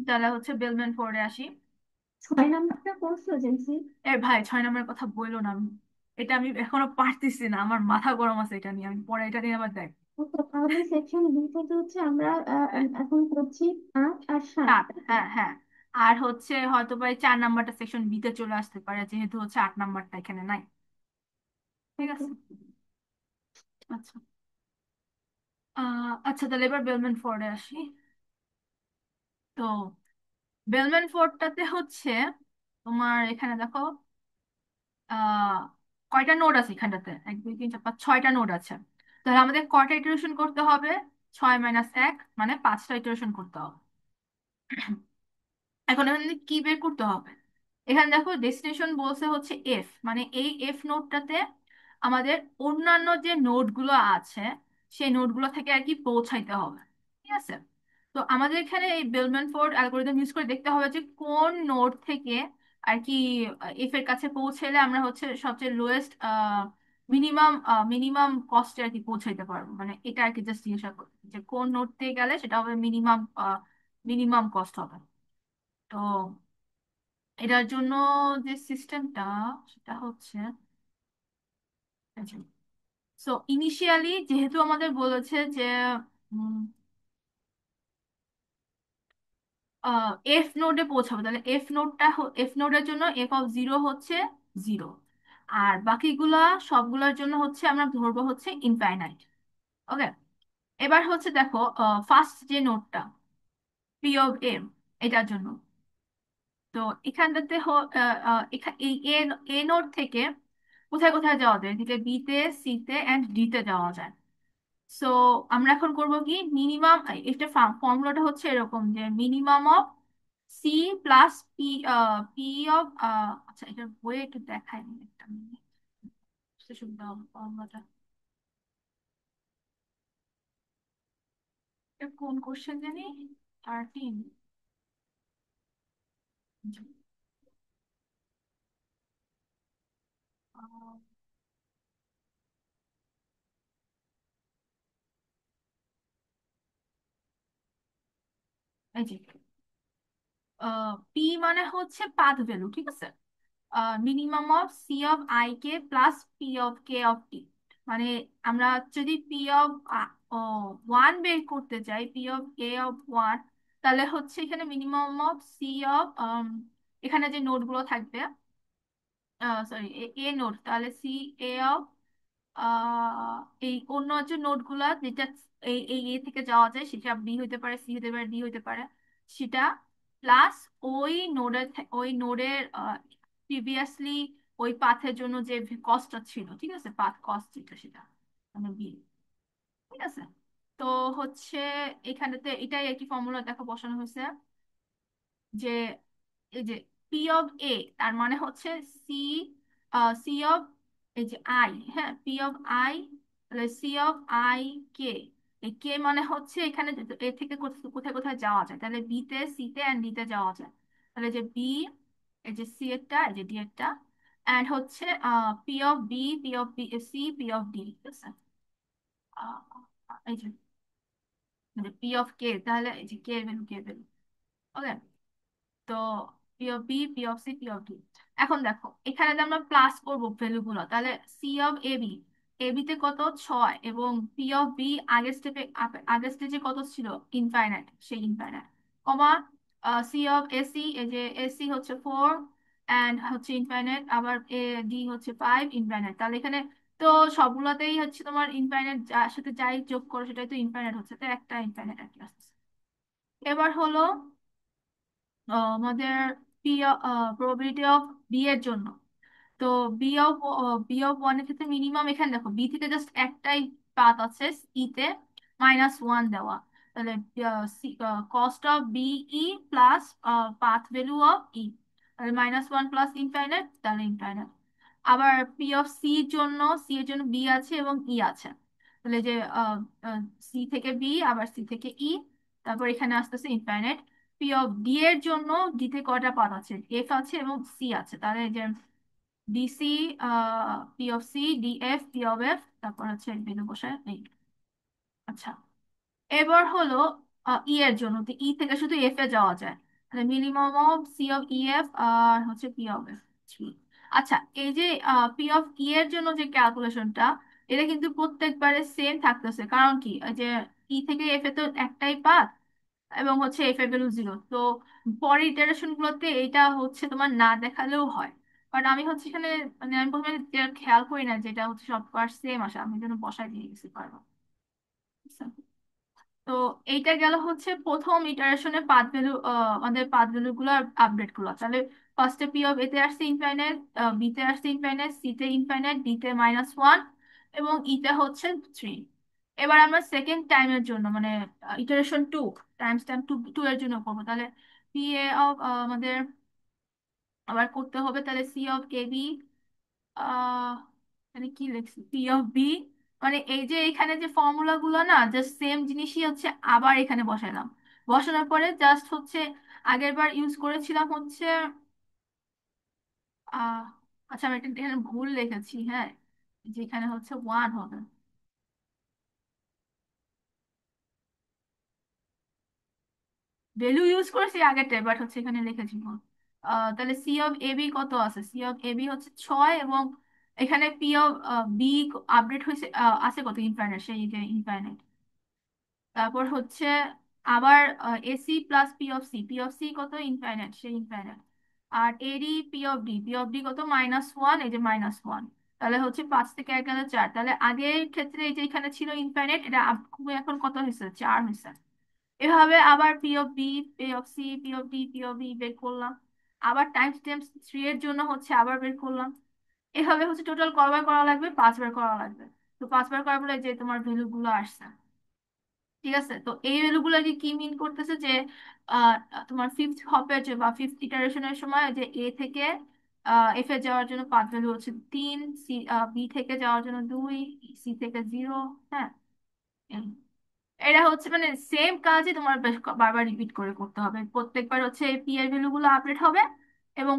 তাহলে হচ্ছে বেলম্যান ফোর্ডে আসি। 6 নাম্বারটা করছো জেন্সি? এ ভাই, 6 নম্বরের কথা বললো না, এটা আমি এখনো পারতেছি না, আমার মাথা গরম আছে এটা নিয়ে, আমি পরে এটা নিয়ে আবার দেখ। তো তাহলে সেকশন বি থেকে হচ্ছে আমরা এখন করছি 8 আর 7। 7, হ্যাঁ হ্যাঁ। আর হচ্ছে হয়তো বা এই 4 নাম্বারটা সেকশন বি তে চলে আসতে পারে, যেহেতু হচ্ছে 8 নাম্বারটা এখানে নাই। ঠিক ওকে। আছে, আচ্ছা। আচ্ছা, তাহলে এবার বেলম্যান ফোর্ডে আসি। তো বেলম্যান ফোর্ডটাতে হচ্ছে তোমার এখানে দেখো, আহ কয়টা নোড আছে এখানটাতে, 1 2 3 4 5, 6টা নোড আছে। তাহলে আমাদের কয়টা ইটারেশন করতে হবে? 6 - 1 মানে 5টা ইটারেশন করতে হবে। এখন এখানে কি বের করতে হবে? এখানে দেখো ডেস্টিনেশন বলছে হচ্ছে এফ, মানে এই এফ নোডটাতে আমাদের অন্যান্য যে নোডগুলো আছে সেই নোডগুলো থেকে আর কি পৌঁছাইতে হবে। ঠিক আছে, তো আমাদের এখানে এই বেলম্যান ফোর্ড অ্যালগোরিদম ইউজ করে দেখতে হবে যে কোন নোড থেকে আর কি এফ এর কাছে পৌঁছাইলে আমরা হচ্ছে সবচেয়ে লোয়েস্ট মিনিমাম মিনিমাম কস্টে আর কি পৌঁছাইতে পারবো, মানে এটা আর কি জাস্ট জিজ্ঞাসা করি যে কোন নোড থেকে গেলে সেটা হবে মিনিমাম মিনিমাম কস্ট হবে। তো এটার জন্য যে সিস্টেমটা সেটা হচ্ছে, সো ইনিশিয়ালি যেহেতু আমাদের বলেছে যে এফ নোডে পৌঁছাবে, তাহলে এফ নোডের জন্য f(0) হচ্ছে 0, আর বাকিগুলা সবগুলোর জন্য হচ্ছে আমরা ধরবো হচ্ছে ইনফাইনাইট। ওকে, এবার হচ্ছে দেখো ফার্স্ট যে নোডটা p(m), এটার জন্য তো এখানটাতে এই এ নোড থেকে কোথায় কোথায় যাওয়া যায়, এদিকে বি তে, সি তে এন্ড ডি তে যাওয়া যায়। সো আমরা এখন করব কি, মিনিমাম, এটা ফর্মুলাটা হচ্ছে এরকম যে minimum of C plus P, P of, আচ্ছা এটা বইয়ে একটু দেখাই নি, একটা মিনিট, বুঝতে সুবিধা হবে ফর্মুলাটা। এটা কোন কোশ্চেন জানি, 13। এই যে পি মানে হচ্ছে পাথ ভ্যালু, ঠিক আছে, minimum of C of I K plus P of K of T. মানে আমরা যদি পি অফ 1 বের করতে চাই, পি অফ এ অফ 1, তাহলে হচ্ছে এখানে মিনিমাম অফ সি অফ, এখানে যে নোটগুলো থাকবে, সরি এ নোট, তাহলে সি এ অফ এই অন্য যে নোটগুলা যেটা এই এই এ থেকে যাওয়া যায়, সেটা বি হইতে পারে, সি হতে পারে, ডি হইতে পারে, সেটা প্লাস ওই নোডের প্রিভিয়াসলি ওই পাথের জন্য যে কস্টটা ছিল, ঠিক আছে, পাথ কস্ট যেটা সেটা মানে বি। ঠিক আছে, তো হচ্ছে এখানেতে এটাই একটি ফর্মুলা দেখো বসানো হয়েছে যে এই যে পি অফ এ, তার মানে হচ্ছে সি, সি অফ এই যে আই, হ্যাঁ পি অফ আই, তাহলে সি অফ আই কে, এই কে মানে হচ্ছে এখানে এ থেকে কোথায় কোথায় যাওয়া যায়, তাহলে বি তে, সি তে এন্ড ডি তে যাওয়া যায়। তাহলে যে বি, এই যে সি এরটা, এই যে ডি এরটা, এন্ড হচ্ছে P of B, P of B C, P of D, ঠিক আছে। এই যে পি অফ কে, তাহলে এই যে কে ভ্যালু, কে ভ্যালু। ওকে, তো P of B, P of C, P of D. এখন দেখো এখানে যে আমরা প্লাস করবো ভ্যালু গুলো, তাহলে C of A B, A B তে কত 6, এবং পি অফ বি আগের স্টেপে, আগের স্টেজে কত ছিল, ইনফাইনাইট, সেই infinite, comma C of AC, এই যে এসি হচ্ছে 4 অ্যান্ড হচ্ছে ইনফাইনাইট, আবার এ ডি হচ্ছে 5 ইনফাইনাইট। তাহলে এখানে তো সবগুলোতেই হচ্ছে তোমার ইনফাইনাইট, যার সাথে যাই যোগ করো সেটাই তো ইনফাইনাইট হচ্ছে, তো একটা ইনফাইনাইট আর কি আসছে। এবার হলো আমাদের পি, প্রবাবিলিটি অফ বি এর জন্য। তো বি অফ ওয়ান এর ক্ষেত্রে মিনিমাম, এখানে দেখো বি থেকে জাস্ট একটাই পাথ আছে, ই তে -1 দেওয়া, তাহলে cost of B E plus path value of E, তাহলে -1 প্লাস ইনফাইনাইট, তাহলে ইনফাইনাইট। আবার পি অফ সি জন্য, সি এর জন্য বি আছে এবং ই আছে, তাহলে যে সি থেকে বি আবার সি থেকে ই, তারপর এখানে আসতেছে ইনফাইনাইট। পি অফ ডি এর জন্য, ডি তে কয়টা পাথ আছে, এফ আছে এবং সি আছে, তাহলে যে DC, P of C, DF, P of F, তারপর হচ্ছে বিন্দু বসায় এই। আচ্ছা, এবার হলো ই এর জন্য, তো ই থেকে শুধু এফ এ যাওয়া যায়, তাহলে minimum of C of E F আর হচ্ছে পি অফ এফ 3। আচ্ছা, এই যে পি অফ ই এর জন্য যে ক্যালকুলেশনটা, এটা কিন্তু প্রত্যেকবারে সেম থাকতেছে, কারণ কি, এই যে ই থেকে এফ এ তো একটাই পাথ, এবং হচ্ছে এফ এর ভ্যালু 0, তো পরের ইটারেশন গুলোতে এটা হচ্ছে তোমার না দেখালেও হয়, বাট আমি হচ্ছে এখানে, মানে আমি প্রথমে যেটা খেয়াল করি না, যেটা হচ্ছে সববার সেম আসে, আমি যেন বসায় দিয়ে গেছি পারবো। তো এইটা গেল হচ্ছে প্রথম ইটারেশনের পাথ ভ্যালু, আমাদের পাথ ভ্যালু গুলো, আপডেট গুলো। তাহলে ফার্স্টে পি অফ এতে আসছে ইনফাইনাইট, বি তে আসছে ইনফাইনাইট, সি তে ইনফাইনাইট, ডি তে -1 এবং ই তে হচ্ছে 3। এবার আমরা সেকেন্ড টাইমের জন্য, মানে ইটারেশন 2, টাইমস টাইম 2 এর জন্য করবো, তাহলে পি এ অফ আমাদের আবার করতে হবে, তাহলে সি অফ এ বি, আহ মানে কি লিখছি, পি অফ বি, মানে এই যে এখানে যে ফর্মুলা গুলো না, জাস্ট সেম জিনিসই হচ্ছে আবার এখানে বসালাম, বসানোর পরে জাস্ট হচ্ছে আগের বার ইউজ করেছিলাম হচ্ছে আহ আচ্ছা, আমি এটা এখানে ভুল লিখেছি, হ্যাঁ, যেখানে হচ্ছে 1 হবে, ভ্যালু ইউজ করেছি আগেরটাই, বাট হচ্ছে এখানে লিখেছি ভুল। তাহলে সি অফ এ বি কত আছে, সি অফ এ বি হচ্ছে 6, এবং এখানে পি অফ বি আপডেট হয়েছে, আছে কত, ইনফাইনাইট, সেই যে ইনফাইনাইট। তারপর হচ্ছে আবার AC plus P of C, P of C কত, ইনফাইনাইট, সেই ইনফাইনাইট। আর এরই P of D, P of D কত, -1, এই যে -1, তাহলে হচ্ছে 5 থেকে 1 গেল 4, তাহলে আগের ক্ষেত্রে এই যে এখানে ছিল ইনফাইনাইট, এটা এখন কত হয়েছে, 4 হয়েছে। এভাবে আবার P of B, P of C, P of D, P of B বের করলাম, আবার টাইমস টাইমস 3 এর জন্য হচ্ছে আবার বের করলাম। এভাবে হচ্ছে টোটাল কয়বার করা লাগবে, 5 বার করা লাগবে। তো 5 বার করার পরে যে তোমার ভ্যালু গুলো আসছে, ঠিক আছে, তো এই ভ্যালুগুলোকে কি মিন করতেছে, যে আহ, তোমার ফিফথ হপের যে বা ফিফথ ইটারেশনের সময় যে এ থেকে এফ এ যাওয়ার জন্য পাথ ভ্যালু হচ্ছে 3, সি বি থেকে যাওয়ার জন্য 2, সি থেকে 0। হ্যাঁ, এই। এটা হচ্ছে মানে সেম কাজই তোমার বেশ বারবার রিপিট করে করতে হবে, প্রত্যেকবার হচ্ছে পি এর ভ্যালু গুলো আপডেট হবে, এবং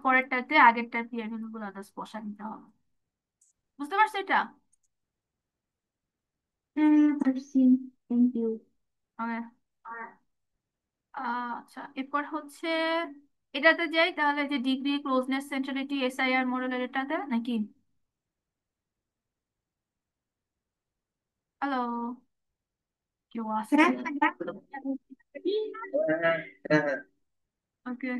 পরেরটাতে আগেরটার পি এর ভ্যালু গুলো জাস্ট বসা দিতে হবে। বুঝতে পারছো এটা? হ্যাঁ, পারছি। Thank you. ওকে। আচ্ছা, এরপর হচ্ছে এটাতে যাই, তাহলে যে ডিগ্রি, ক্লোজনেস, সেন্ট্রালিটি, এসআইআর মডেলের এটাতে নাকি? হ্যালো, কেউ আসছে? হ্যাঁ, হ্যাঁ। হ্যাঁ, হ্যাঁ। ওকে,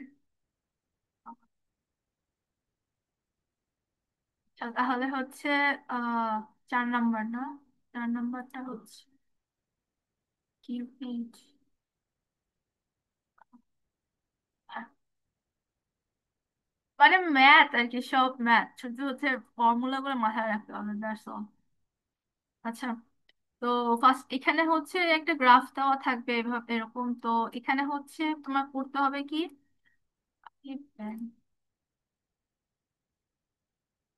তাহলে হচ্ছে আহ 4 নাম্বার না, 4 নাম্বারটা হচ্ছে কিউপিড, মানে ম্যাথ আর কি, সব ম্যাথ, শুধু হচ্ছে ফর্মুলা গুলো মাথায় রাখতে হবে, দ্যাটস অল। আচ্ছা, তো ফার্স্ট এখানে হচ্ছে একটা গ্রাফ দেওয়া থাকবে এভাবে, এরকম, তো এখানে হচ্ছে তোমার করতে হবে কি,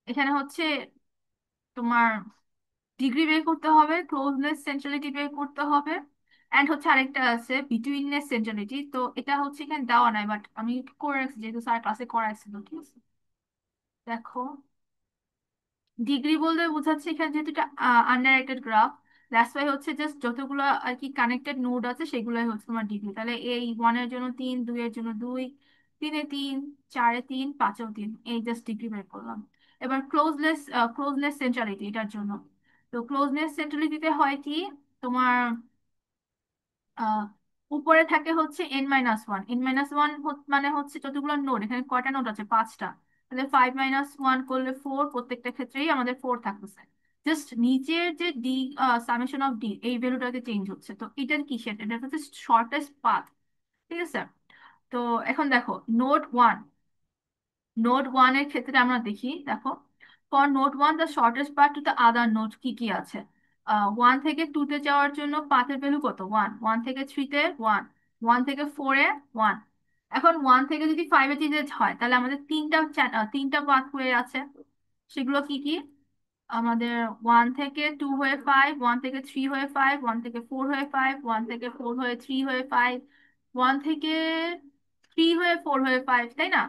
এখানে হচ্ছে তোমার ডিগ্রি বের করতে হবে, ক্লোজনেস, সেন্ট্রালিটি বের করতে হবে, এন্ড হচ্ছে আরেকটা আছে বিটুইননেস, সেন্ট্রালিটি, তো এটা হচ্ছে এখানে দেওয়া নাই, বাট আমি করে রাখছি যেহেতু স্যার ক্লাসে করাইছিল, ঠিক আছে। দেখো, ডিগ্রি বলতে বোঝাচ্ছে এখানে যেহেতু এটা আনডাইরেক্টেড গ্রাফ, দ্যাটস ওয়াই হচ্ছে জাস্ট যতগুলো আর কি কানেক্টেড নোড আছে সেগুলোই হচ্ছে তোমার ডিগ্রি, তাহলে এই 1 এর জন্য 3, 2 এর জন্য 2, তিনে তিন, চারে তিন, পাঁচেও তিন, এই জাস্ট ডিগ্রি বের করলাম। এবার ক্লোজনেস সেন্ট্রালিটি এটার জন্য, তো ক্লোজনেস সেন্ট্রালিটিতে হয় কি তোমার আহ উপরে থাকে হচ্ছে n-1, n-1 মানে হচ্ছে যতগুলো নোড, এখানে কয়টা নোড আছে, পাঁচটা, তাহলে 5-1 করলে 4, প্রত্যেকটা ক্ষেত্রেই আমাদের 4 থাকতেছে। জাস্ট নিচের যে ডি সামেশন অফ ডি এই ভ্যালুটাকে চেঞ্জ হচ্ছে, তো এটার কি সেটা, এটা হচ্ছে শর্টেস্ট পাথ। ঠিক আছে, তো এখন দেখো নোড ওয়ান এর ক্ষেত্রে আমরা দেখি, দেখো for node 1 the shortest path to the other node কি কি আছে। 1 থেকে 2-তে যাওয়ার জন্য পাথের ভ্যালু কত, 1, 1 থেকে 3-তে 1, 1 থেকে 4-এ 1। এখন 1 থেকে যদি 5-এ যেতে হয় তাহলে আমাদের তিনটা পাথ হয়ে আছে, সেগুলো কি কি, আমাদের 1 থেকে 2 হয়ে 5, 1 থেকে 3 হয়ে 5, 1 থেকে 4 হয়ে 5, 1 থেকে 4 হয়ে 3 হয়ে 5, 1 থেকে 3 হয়ে 4 হয়ে 5, তাই না?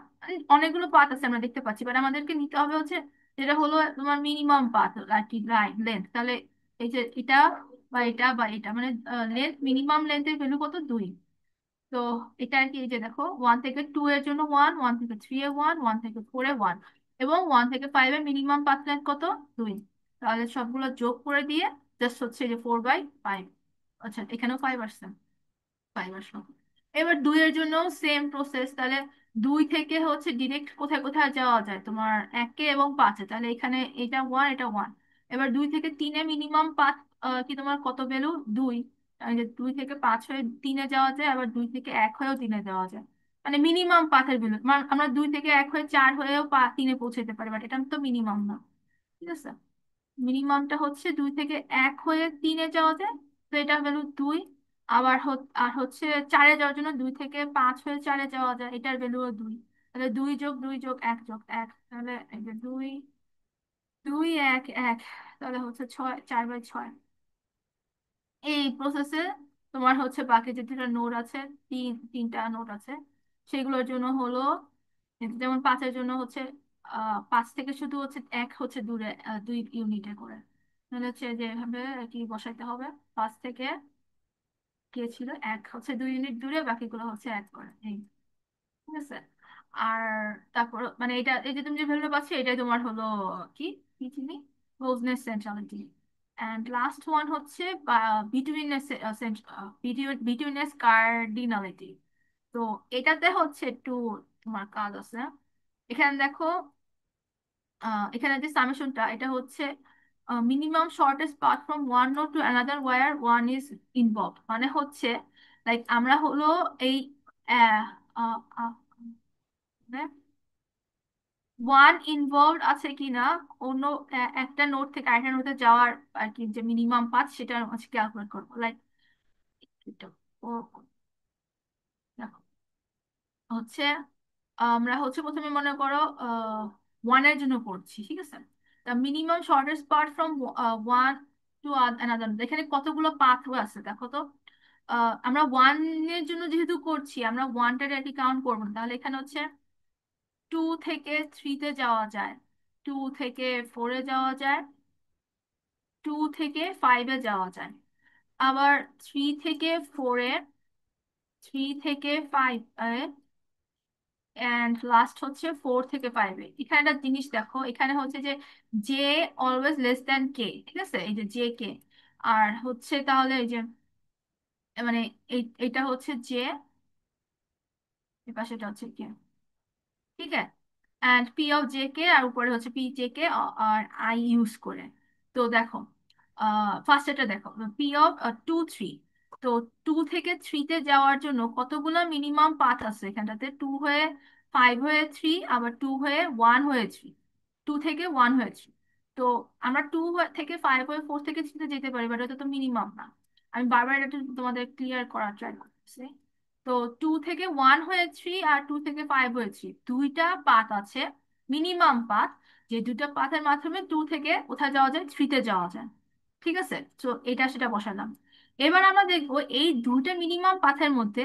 অনেকগুলো পাথ আছে আমরা দেখতে পাচ্ছি, বাট আমাদেরকে নিতে হবে হচ্ছে যেটা হলো তোমার মিনিমাম পাথ আর কি, লেন্থ। তাহলে এই যে এটা বা এটা বা এটা মানে মিনিমাম লেন্থের ভ্যালু কত, 2। তো এটা আর কি, এই যে দেখো 1 থেকে 2 এর জন্য 1, 1 থেকে 3-এ 1, 1 থেকে 4-এ 1, এবং 1 থেকে 5-এর মিনিমাম পাথ লেন্থ কত, 2। তাহলে সবগুলো যোগ করে দিয়ে জাস্ট হচ্ছে যে 4/5। আচ্ছা, এখানেও 5 আসছে, 5 আসলো। এবার 2 এর জন্য সেম প্রসেস, তাহলে 2 থেকে হচ্ছে ডিরেক্ট কোথায় কোথায় যাওয়া যায় তোমার 1-এ এবং 5-এ, তাহলে এখানে এটা 1, এটা 1। এবার 2 থেকে 3-এ মিনিমাম পাথ কি তোমার কত ভ্যালু, 2। 2 থেকে 5 হয়ে 3-এ যাওয়া যায়, আবার 2 থেকে 1 হয়েও 3-এ যাওয়া যায়, মানে মিনিমাম পাথের ভ্যালু। আমরা 2 থেকে 1 হয়ে 4 হয়েও 3-এ পৌঁছাতে পারি, বাট এটা তো মিনিমাম না। ঠিক আছে, মিনিমামটা হচ্ছে 2 থেকে 1 হয়ে 3-এ যাওয়া যায়, তো এটা ভ্যালু 2। আবার আর হচ্ছে 4-এ যাওয়ার জন্য 2 থেকে 5 হয়ে 4-এ যাওয়া যায়, এটার ভ্যালু 2। তাহলে 2+2+1+1, তাহলে এই যে 2, 2, 1, 1, তাহলে হচ্ছে 6, 4/6। এই প্রসেসে তোমার হচ্ছে বাকি যে দুটো নোড আছে, তিনটা নোড আছে, সেগুলোর জন্য হলো যেমন 5-এর জন্য হচ্ছে 5 থেকে শুধু হচ্ছে 1 হচ্ছে দূরে, 2 ইউনিটে করে, তাহলে হচ্ছে যে এভাবে আর কি বসাইতে হবে। 5 থেকে কে ছিল 1 হচ্ছে 2 ইউনিট দূরে, বাকিগুলো হচ্ছে 1 করে, এই। ঠিক আছে, আর তারপর মানে এটা, এই যে তুমি যে ভ্যালুটা পাচ্ছ এটাই তোমার হলো কি, কি চিনি, ক্লোজনেস সেন্ট্রালিটি। অ্যান্ড লাস্ট ওয়ান হচ্ছে বিটুইনেস বিটুইনেস কার্ডিনালিটি। তো এটাতে হচ্ছে একটু তোমার কাজ আছে। এখানে দেখো এখানে যে সামেশনটা এটা হচ্ছে minimum shortest path from one node to another where one is involve, মানে হচ্ছে লাইক আমরা হলো এই আহ, আহ, আহ, ওয়ান ইনভলভড আছে কিনা অন্য একটা নোড থেকে আরেকটা নোডে যাওয়ার আর কি, যে মিনিমাম পাথ সেটা হচ্ছে ক্যালকুলেট করবো, লাইক দেখো হচ্ছে আমরা হচ্ছে প্রথমে মনে করো 1-এর জন্য পড়ছি, ঠিক আছে। তা minimum shortest path from 1 to another, এখানে কতগুলো পাথ আছে দেখো তো। আমরা 1-এর জন্য যেহেতু করছি, আমরা 1টার আর কি কাউন্ট করবো না, তাহলে এখানে হচ্ছে 2 থেকে 3-তে যাওয়া যায়, 2 থেকে 4-এ যাওয়া যায়, 2 থেকে 5-এ যাওয়া যায়, আবার 3 থেকে 4-এ, 3 থেকে 5-এ, এন্ড লাস্ট হচ্ছে 4 থেকে 5-এ। এখানে একটা জিনিস দেখো, এখানে হচ্ছে যে জে অলওয়েজ লেস দ্যান কে, ঠিক আছে, এই যে জে কে, আর হচ্ছে তাহলে এই যে মানে এটা হচ্ছে জে, এর পাশে এটা হচ্ছে কে, ঠিক আছে। And P of J K, আর উপরে হচ্ছে P J K R I use করে। তো দেখো ফার্স্ট এটা দেখো, পি অফ 2, 3। তো 2 থেকে 3-তে যাওয়ার জন্য কতগুলো মিনিমাম পাথ আছে এখানটাতে, 2 হয়ে 5 হয়ে 3, আবার 2 হয়ে 1 হয়ে 3, 2 থেকে 1 হয়ে 3। তো আমরা 2 থেকে 5 হয়ে 4 থেকে 3-তে যেতে পারি, বাট এটা তো মিনিমাম না। আমি বারবার এটা তোমাদের ক্লিয়ার করার ট্রাই করতেছি। তো 2 থেকে 1 হয়ে 3 আর 2 থেকে 5 হয়ে 3, দুইটা পাথ আছে, মিনিমাম পাথ, যে দুইটা পাথের মাধ্যমে 2 থেকে কোথায় যাওয়া যায়, 3-তে যাওয়া যায়। ঠিক আছে, তো এটা সেটা বসালাম। এবার আমরা দেখবো এই দুইটা মিনিমাম পাথের মধ্যে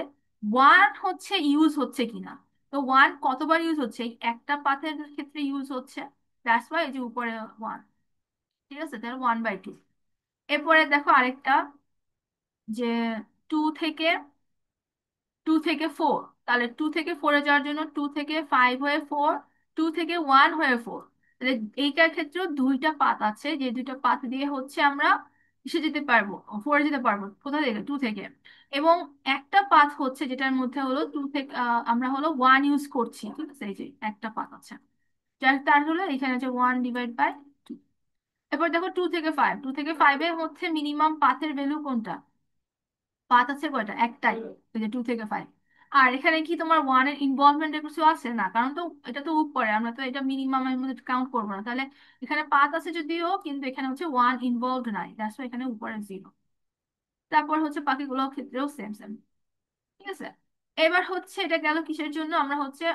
1 হচ্ছে ইউজ হচ্ছে কিনা। তো 1 কতবার ইউজ হচ্ছে, এই একটা পাথের ক্ষেত্রে ইউজ হচ্ছে, দ্যাটস ওয়াই এই যে উপরে 1। ঠিক আছে, তাহলে 1/2। এরপরে দেখো আরেকটা, যে টু থেকে 4, তাহলে 2 থেকে 4-এ যাওয়ার জন্য 2 থেকে 5 হয়ে 4, 2 থেকে 1 হয়ে 4। তাহলে এইটার ক্ষেত্রেও দুইটা পাত আছে, যে দুইটা পাত দিয়ে হচ্ছে আমরা এসে যেতে পারবো, 4-এ যেতে পারবো। কোথা থেকে? 2 থেকে। এবং একটা পাথ হচ্ছে যেটার মধ্যে হলো 2 থেকে আমরা হলো 1 ইউজ করছি, ঠিক আছে? এই যে একটা পাথ আছে, যার তার হলো এখানে হচ্ছে 1/2। এবার দেখো 2 থেকে 5, 2 থেকে 5-এর মধ্যে মিনিমাম পাথের ভ্যালু কোনটা? পাথ আছে কয়টা? একটাই, ওই যে 2 থেকে 5। আর এখানে কি তোমার ওয়ানের ইনভলভমেন্ট কিছু আছে? না, কারণ তো এটা তো উপরে, আমরা তো এটা মিনিমামের মধ্যে কাউন্ট করবো না। তাহলে এখানে পাথ আছে যদিও, কিন্তু এখানে হচ্ছে ওয়ান ইনভলভড নাই, দ্যাটস এখানে উপরে 0। তারপর হচ্ছে বাকিগুলো ক্ষেত্রেও সেম সেম, ঠিক আছে? এবার হচ্ছে এটা গেল কিসের জন্য? আমরা হচ্ছে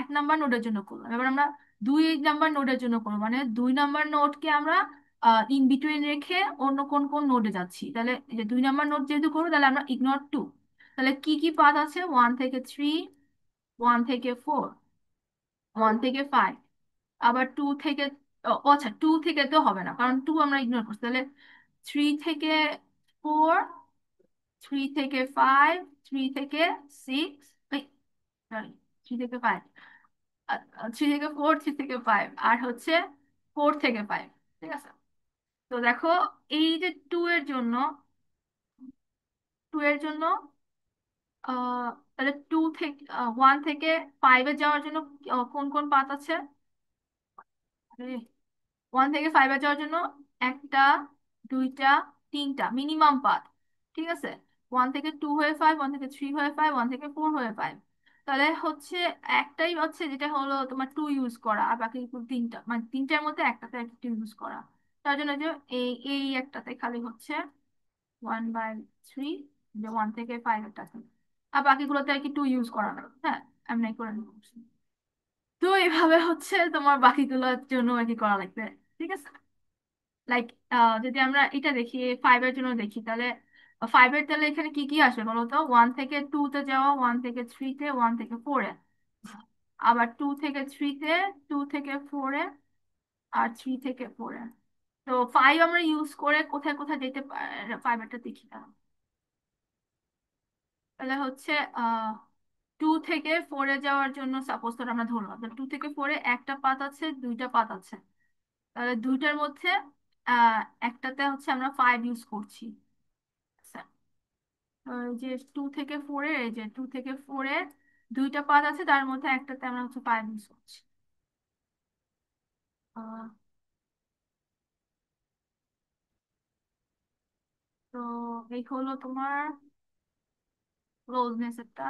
1 নাম্বার নোডের জন্য করলাম। এবার আমরা 2 নাম্বার নোডের জন্য করবো, মানে 2 নাম্বার নোডকে আমরা ইন বিটুইন রেখে অন্য কোন কোন নোডে যাচ্ছি। তাহলে এই যে 2 নাম্বার নোড যেহেতু করবো, তাহলে আমরা ইগনোর 2। তাহলে কি কি পাথ আছে? 1 থেকে 3, 1 থেকে 4, 1 থেকে 5, আবার 2 থেকে, আচ্ছা 2 থেকে তো হবে না, কারণ 2 আমরা ইগনোর করছি। তাহলে 3 থেকে 4, 3 থেকে 5, 3 থেকে 6, সরি, 3 থেকে 5, 3 থেকে 4, 3 থেকে 5, আর হচ্ছে 4 থেকে 5, ঠিক আছে? তো দেখো, এই যে 2 এর জন্য তাহলে 1 থেকে 5-এ যাওয়ার জন্য কোন কোন পাথ আছে? 1 থেকে 5-এ যাওয়ার জন্য একটা, দুইটা, তিনটা মিনিমাম পাথ, ঠিক আছে? 1 থেকে 2 হয়ে 5, 1 থেকে 3 হয়ে 5, 1 থেকে 4 হয়ে 5। তাহলে হচ্ছে একটাই হচ্ছে যেটা হলো তোমার 2 ইউজ করা, আর বাকি তিনটা, মানে তিনটার মধ্যে একটাতে একটা ইউজ করা। তার জন্য যে এই এই একটাতে খালি হচ্ছে 1/3, যে 1 থেকে 5 একটা আছে, আর বাকিগুলোতে আর কি 2 ইউজ করা নাই। হ্যাঁ, আমি নাই করে নিচ্ছি। তো এইভাবে হচ্ছে তোমার বাকিগুলোর জন্য আর কি করা লাগবে, ঠিক আছে? লাইক যদি আমরা এটা দেখি 5-এর জন্য দেখি, তাহলে 5-এর তাহলে এখানে কি কি আসবে বলো তো? 1 থেকে 2-তে যাওয়া, 1 থেকে 3-তে, 1 থেকে 4-এ, আবার 2 থেকে 3-তে, 2 থেকে 4-এ, আর 3 থেকে 4-এ। তো 5 আমরা ইউজ করে কোথায় কোথায় যেতে পারে 5-এরটা দেখি না। তাহলে হচ্ছে আহ 2 থেকে 4-এ যাওয়ার জন্য সাপোজ ধর আমরা ধরলাম 2 থেকে 4-এ একটা পাত আছে, দুইটা পাত আছে। তাহলে দুইটার মধ্যে আহ একটাতে হচ্ছে আমরা 5 ইউজ করছি। আচ্ছা, এই যে 2 থেকে 4-এ, এই যে 2 থেকে 4-এ দুইটা পাত আছে, তার মধ্যে একটাতে আমরা হচ্ছে 5 ইউজ করছি। আহ, তো এই হলো তোমার ক্লোজনেস একটা।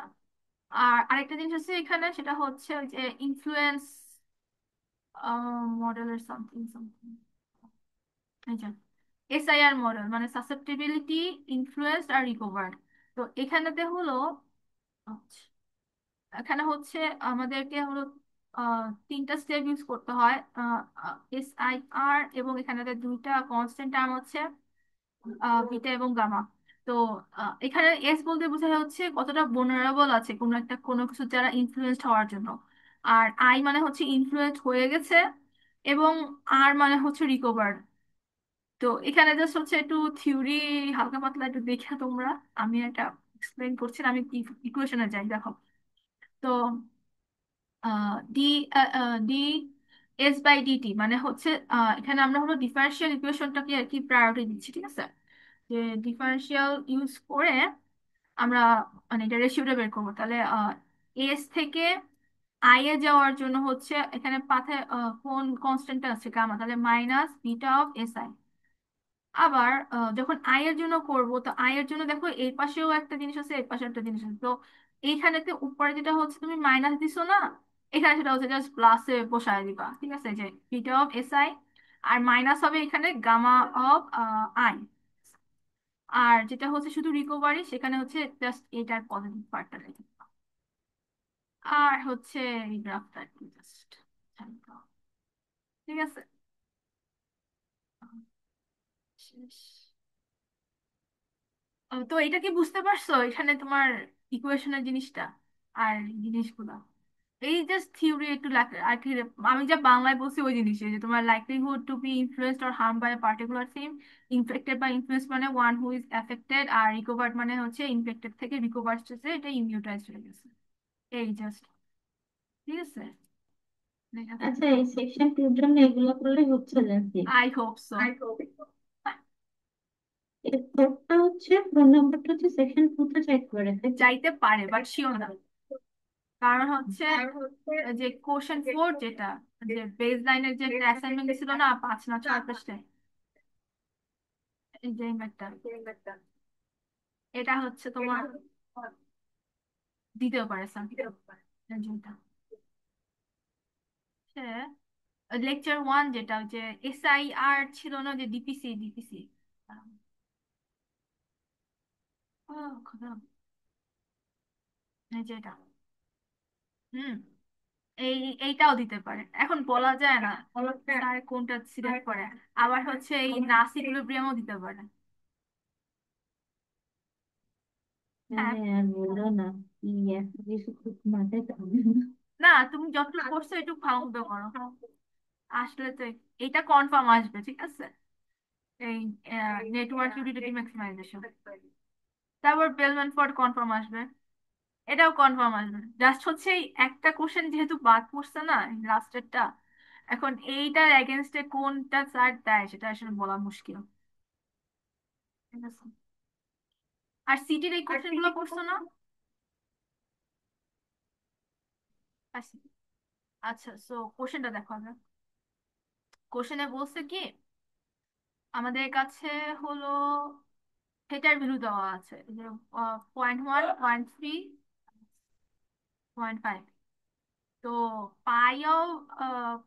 আর আরেকটা জিনিস আছে এখানে, সেটা হচ্ছে ওই যে ইনফ্লুয়েন্স মডেলের সামথিং সামথিং, এই যে এসআইআর মডেল, মানে সাসেপ্টিবিলিটি, ইনফ্লুয়েন্সড আর রিকভার্ড। তো এখানেতে হলো, আচ্ছা, এখানে হচ্ছে আমাদেরকে হলো তিনটা স্টেপ ইউজ করতে হয়, SIR, এবং এখানে দুইটা কনস্ট্যান্ট টার্ম হচ্ছে বিটা এবং গামা। তো এখানে এস বলতে বোঝায় হচ্ছে কতটা vulnerable আছে কোনো একটা কোনো কিছু যারা ইনফ্লুয়েন্সড হওয়ার জন্য, আর আই মানে হচ্ছে ইনফ্লুয়েন্সড হয়ে গেছে, এবং আর মানে হচ্ছে রিকভার। তো এখানে জাস্ট হচ্ছে একটু থিওরি হালকা পাতলা একটু দেখে তোমরা, আমি একটা এক্সপ্লেন করছি না, আমি ইকুয়েশনে যাই, দেখো। তো ডি ডি S/dt মানে হচ্ছে এখানে আমরা হলো ডিফারেন্সিয়াল ইকুয়েশনটাকে আর কি প্রায়োরিটি দিচ্ছি, ঠিক আছে? যে ডিফারেন্সিয়াল ইউজ করে আমরা মানে এটা রেশিওটা বের করবো। তাহলে এস থেকে আই এ যাওয়ার জন্য হচ্ছে এখানে পাথে কোন কনস্ট্যান্টটা আছে? গামা, তাহলে মাইনাস বিটা অফ SI। আবার যখন আই এর জন্য করব, তো আই এর জন্য দেখো এর পাশেও একটা জিনিস আছে, এর পাশে একটা জিনিস আছে। তো এইখানেতে উপরে যেটা হচ্ছে তুমি মাইনাস দিছো না, এখানে সেটা হচ্ছে জাস্ট প্লাসে বসায় দিবা, ঠিক আছে? যে বিটা অফ SI, আর মাইনাস হবে এখানে গামা অফ আই। আর যেটা হচ্ছে শুধু রিকভারি, সেখানে হচ্ছে জাস্ট এটার পজিটিভ পার্টটা রেখে দিবা। আর হচ্ছে এই গ্রাফটা একটু জাস্ট, ঠিক আছে? শেষ। তো এটা কি বুঝতে পারছো এখানে তোমার ইকুয়েশনের জিনিসটা আর জিনিসগুলা? এই জাস্ট থিওরি একটু আর কি, আমি যা বাংলায় বলছি ওই জিনিসে, যে তোমার likelihood to be influenced or harm by particular thing, infected বা ইনফ্লুয়েন্স মানে ওয়ান হু ইজ এফেক্টেড, আর রিকভার্ড মানে হচ্ছে ইনফেক্টেড থেকে রিকভার হচ্ছে, এটা ইমিউটাইজড হয়ে গেছে। এই জাস্ট, ঠিক আছে। আচ্ছা, এই সেকশন টুর জন্য এগুলো করলে হচ্ছে নাকি? I hope so. এর কোডটা হচ্ছে, ফোন নাম্বারটা হচ্ছে সেকশন টু তে চেক করে, তাই তো? যাইতে পারে বাট শিওর না, কারণ হচ্ছে যে কোশ্চেন ফোর যেটা, যে বেস লাইনের যে অ্যাসাইনমেন্ট ছিল না 5 না 6 পৃষ্ঠায়, এই যে ম্যাথটা, এটা হচ্ছে তোমার দিতেও পারে স্যার। লেকচার ওয়ান যেটা, ওই যে SIR ছিল না, যে ডিপিসি খোদা, এই যে এটা, হুম, এই এইটাও দিতে পারে, এখন বলা যায় না স্যার কোনটা সিলেক্ট করে। আবার হচ্ছে এই নাস ইকুইলিব্রিয়ামও দিতে পারে। হ্যাঁ, হ্যাঁ, আর বললো না, কি এত কিছু খুব মাথায় থাকবে না। না তুমি যতটুকু করছো একটু ফাউন্ড করো, আসলে তো এটা কনফার্ম আসবে, ঠিক আছে। এই নেটওয়ার্ক ইউটিলিটি ম্যাক্সিমাইজেশন, তারপর বেলম্যান ফোর্ড কনফার্ম আসবে, এটাও কনফার্ম আসবে। জাস্ট হচ্ছে এই একটা কোশ্চেন যেহেতু বাদ পড়ছে না লাস্টেরটা, এখন এইটার এগেনস্টে কোনটা স্যার দেয় সেটা আসলে বলা মুশকিল, ঠিক আছে। আর সিটির এই কোশ্চেন গুলো করছো না? আচ্ছা, আচ্ছা, সো কোশ্চেনটা দেখো আমরা, কোশ্চেনে বলছে কি, আমাদের কাছে হলো থিটার ভ্যালু দেওয়া আছে, যে 0.1, 0.3, 0.5। তো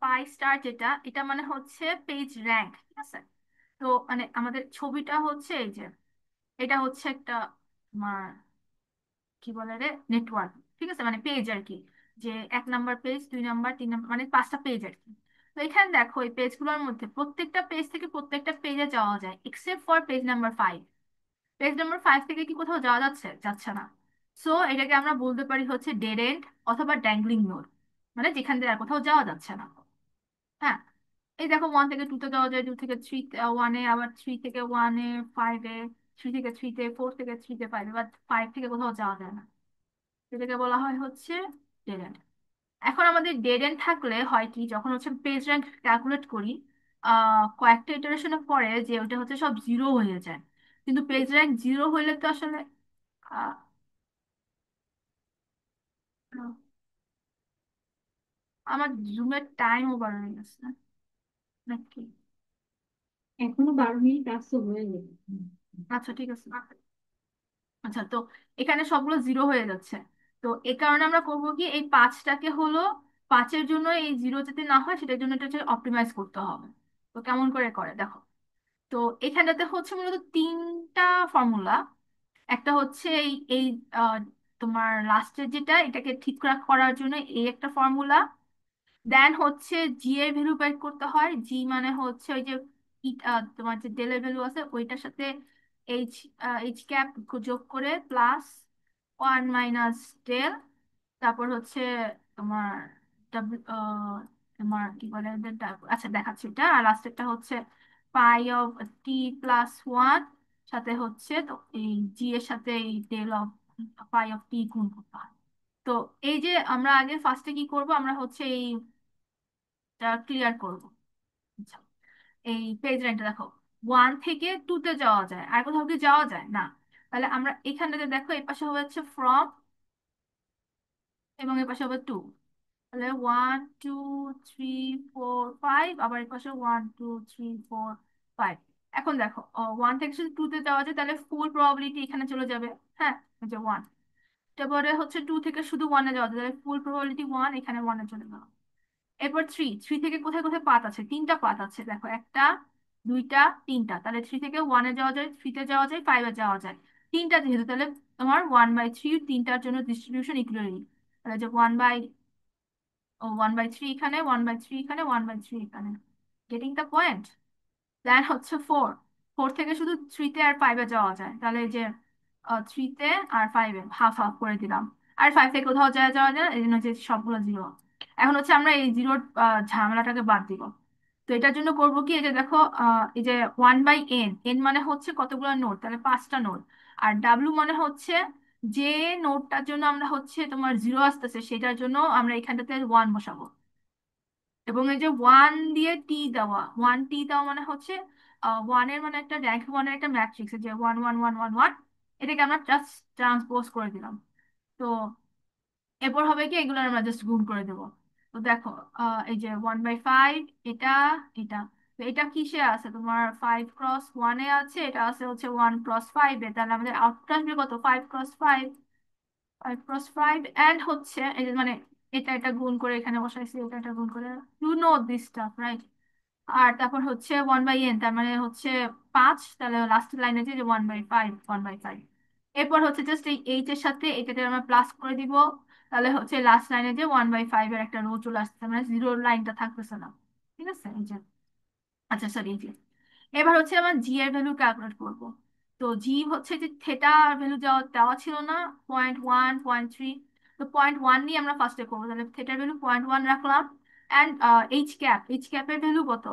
পাই স্টার যেটা, এটা মানে হচ্ছে পেজ র্যাঙ্ক, ঠিক আছে। তো মানে আমাদের ছবিটা হচ্ছে এই যে, এটা হচ্ছে একটা তোমার কি বলে রে, নেটওয়ার্ক, ঠিক আছে, মানে পেজ আর কি, যে 1 নাম্বার পেজ, 2 নাম্বার, 3 নাম্বার, মানে 5টা পেজ আর কি। তো এখানে দেখো এই পেজগুলোর মধ্যে প্রত্যেকটা পেজ থেকে প্রত্যেকটা পেজে যাওয়া যায় except for page number 5। Page number 5 থেকে কি কোথাও যাওয়া যাচ্ছে? যাচ্ছে না। সো এটাকে আমরা বলতে পারি হচ্ছে ডেড এন্ড অথবা ড্যাংলিং নোড, মানে যেখান থেকে আর কোথাও যাওয়া যাচ্ছে না। হ্যাঁ, এই দেখো 1 থেকে 2 তে যাওয়া যায়, 2 থেকে 3 ওয়ানে, আবার 3 থেকে 1-এ, 5-এ, 3 থেকে 3-তে, 4 থেকে 3-তে, 5-এ, বাট 5 থেকে কোথাও যাওয়া যায় না। এটাকে বলা হয় হচ্ছে ডেড এন্ড। এখন আমাদের ডেড এন্ড থাকলে হয় কি, যখন হচ্ছে পেজ র্যাঙ্ক ক্যালকুলেট করি, কয়েকটা ইটারেশনের পরে যে ওটা হচ্ছে সব জিরো হয়ে যায়। কিন্তু পেজ র্যাঙ্ক জিরো হইলে তো আসলে আহ, আমার জুমের টাইম ওভার হয়ে গেছে নাকি? এখনো 12 মিনিট আসতে হয়ে গেছে। আচ্ছা, ঠিক আছে। আচ্ছা, তো এখানে সবগুলো জিরো হয়ে যাচ্ছে। তো এ কারণে আমরা করবো কি, এই পাঁচটাকে হলো, পাঁচের জন্য এই জিরো যাতে না হয় সেটার জন্য এটা অপটিমাইজ করতে হবে। তো কেমন করে করে দেখো, তো এখানটাতে হচ্ছে মূলত 3টা ফর্মুলা। একটা হচ্ছে এই এই আহ, তোমার লাস্টের যেটা, এটাকে ঠিক করার জন্য এই একটা ফর্মুলা। দেন হচ্ছে জি এর ভ্যালু বের করতে হয়, জি মানে হচ্ছে ওই যে তোমার যে ডেলের ভ্যালু আছে ওইটার সাথে এইচ এইচ ক্যাপ যোগ করে প্লাস 1 - ডেল। তারপর হচ্ছে তোমার তোমার কি বলে আচ্ছা দেখাচ্ছি এটা, আর লাস্টেরটা হচ্ছে পাই অফ টি+1, সাথে হচ্ছে তো এই জি এর সাথে এই ডেল অফ পাই অফ টি গুণ করতে হয়। তো এই যে আমরা আগে ফার্স্টে কি করব, আমরা হচ্ছে এইটা ক্লিয়ার করব। আচ্ছা, এই পেজ র্যাঙ্কটা দেখো, 1 থেকে 2-তে যাওয়া যায়, আর কোথাও কি যাওয়া যায় না? তাহলে আমরা এখানটাতে দেখো এই পাশে হচ্ছে ফ্রম, এবং এর পাশে হবে টু। তাহলে 1 2 3 4 5, আবার এর পাশে 1 2 3 4 5। এখন দেখো 1 থেকে যদি 2-তে যাওয়া যায় তাহলে ফুল প্রবাবিলিটি এখানে চলে যাবে। হ্যাঁ, এই যে 1। তারপরে হচ্ছে 2 থেকে শুধু 1-এ যাওয়া যায়, তাহলে ফুল প্রবাবিলিটি 1, এখানে 1-এ চলে গেল। এরপর থ্রি, থ্রি থেকে কোথায় কোথায় পাত আছে, 3টা পাত আছে দেখো, একটা, দুইটা, তিনটা। তাহলে 3 থেকে 1-এ যাওয়া যায়, 3-তে যাওয়া যায়, 5-এ যাওয়া যায়। তিনটা যেহেতু, তাহলে তোমার 1/3 তিনটার জন্য ডিস্ট্রিবিউশন ইকুয়ালি। তাহলে যে 1/3 এখানে, 1/3 এখানে, 1/3 এখানে। Getting the point? দেন হচ্ছে ফোর, ফোর থেকে শুধু 3-তে আর 5-এ যাওয়া যায়, তাহলে এই যে 3-তে আর 5-এ হাফ হাফ করে দিলাম। আর 5 থেকে কোথাও যাওয়া যায় না, এই জন্য হচ্ছে সবগুলো জিরো। এখন হচ্ছে আমরা এই জিরোর ঝামেলাটাকে বাদ দিব। তো এটার জন্য করব কি, এই যে দেখো এই যে 1/n, এন মানে হচ্ছে কতগুলো নোড, তাহলে 5টা নোড। আর ডাব্লিউ মানে হচ্ছে যে নোটটার জন্য আমরা হচ্ছে তোমার জিরো আসতেছে সেটার জন্য আমরা এখানটাতে ওয়ান বসাবো। এবং এই যে ওয়ান দিয়ে টি দেওয়া, ওয়ান টি দেওয়া মানে হচ্ছে ওয়ানের মানে একটা র্যাঙ্ক ওয়ানের একটা ম্যাট্রিক্স, যে one one one one one, এটাকে আমরা জাস্ট ট্রান্সপোজ করে দিলাম। তো এরপর হবে কি, এগুলো আমরা জাস্ট গুণ করে দেবো। তো দেখো, এই যে 1/5, এটা এটা, তো এটা কিসে আছে, তোমার 5x1-এ আছে, এটা আছে হচ্ছে 1x5-এ, তাহলে আমাদের আউটপুট আসবে কত, 5x5, 5x5 অ্যান্ড হচ্ছে এই যে মানে এটা এটা গুণ করে এখানে বসাইছি, এটা এটা গুণ করে, you know this stuff right. আর তারপর হচ্ছে 1/n, তার মানে হচ্ছে 5, তাহলে লাস্ট লাইনে যে 1/5, 1/5। এরপর হচ্ছে জাস্ট এই এইট এর সাথে এটাতে আমরা প্লাস করে দিব, তাহলে হচ্ছে লাস্ট লাইনে যে 1/5 এর একটা রো চলে আসছে, মানে জিরো লাইনটা থাকতেছে না। ঠিক আছে, এই যে, আচ্ছা সরি, এই যে এবার হচ্ছে আমার জি এর ভ্যালু ক্যালকুলেট করব। তো জি হচ্ছে যে থেটা ভ্যালু দেওয়া দেওয়া ছিল না, 0.1, 0.3, তো 0.1 নিয়ে আমরা ফার্স্টে করবো, তাহলে থেটার ভ্যালু 0.1 রাখলাম। অ্যান্ড এইচ ক্যাপের ভ্যালু কত,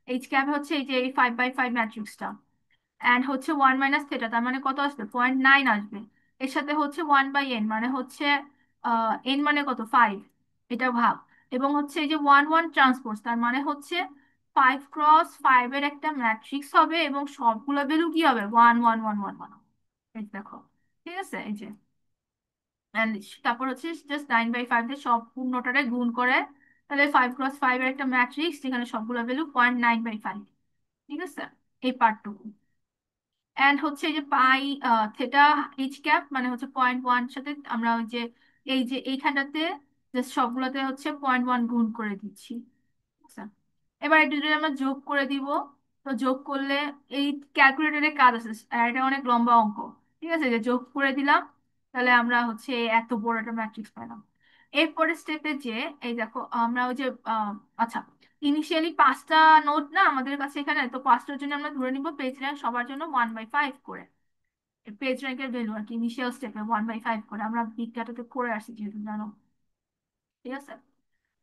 এইচ ক্যাপ হচ্ছে এই যে এই 5/5 ম্যাট্রিক্সটা, অ্যান্ড হচ্ছে 1 - থেটা, তার মানে কত আসবে, 0.9 আসবে। এর সাথে হচ্ছে 1/n মানে হচ্ছে এন মানে কত, 5, এটা ভাগ। এবং হচ্ছে এই যে 1 1 ট্রান্সপোজ, তার মানে হচ্ছে 5x5 এর একটা ম্যাট্রিক্স হবে এবং সবগুলো ভ্যালু কি হবে, 1 1 1 1 1। এই দেখো, ঠিক আছে, এই যে, and তারপর হচ্ছে জাস্ট 9/5 দিয়ে সব পূর্ণটারে গুণ করে, তাহলে 5x5 এর একটা ম্যাট্রিক্স যেখানে সবগুলো ভ্যালু 0.9/5। ঠিক আছে, এই পার্টটুকু। অ্যান্ড হচ্ছে এই যে পাই থেটা এইচ ক্যাপ মানে হচ্ছে 0.1 সাথে আমরা ওই যে এই যে এইখানটাতে জাস্ট সবগুলোতে হচ্ছে 0.1 গুণ করে দিচ্ছি। আচ্ছা, এবার এটা যদি আমরা যোগ করে দিব, তো যোগ করলে এই ক্যালকুলেটরের কাজ আছে, আর এটা অনেক লম্বা অঙ্ক। ঠিক আছে, যে যোগ করে দিলাম, তাহলে আমরা হচ্ছে এত বড় একটা ম্যাট্রিক্স পেলাম। এরপরে স্টেপে যে, এই দেখো আমরা ওই যে আচ্ছা, ইনিশিয়ালি 5টা নোট না আমাদের কাছে এখানে, তো 5টার জন্য আমরা ধরে নিব পেজ র্যাঙ্ক সবার জন্য 1/5 করে। পেজ র্যাঙ্কের ভ্যালু আর কি ইনিশিয়াল স্টেপে 1/5 করে, আমরা বিজ্ঞাটাতে করে আসছি যেহেতু জানো। ঠিক আছে,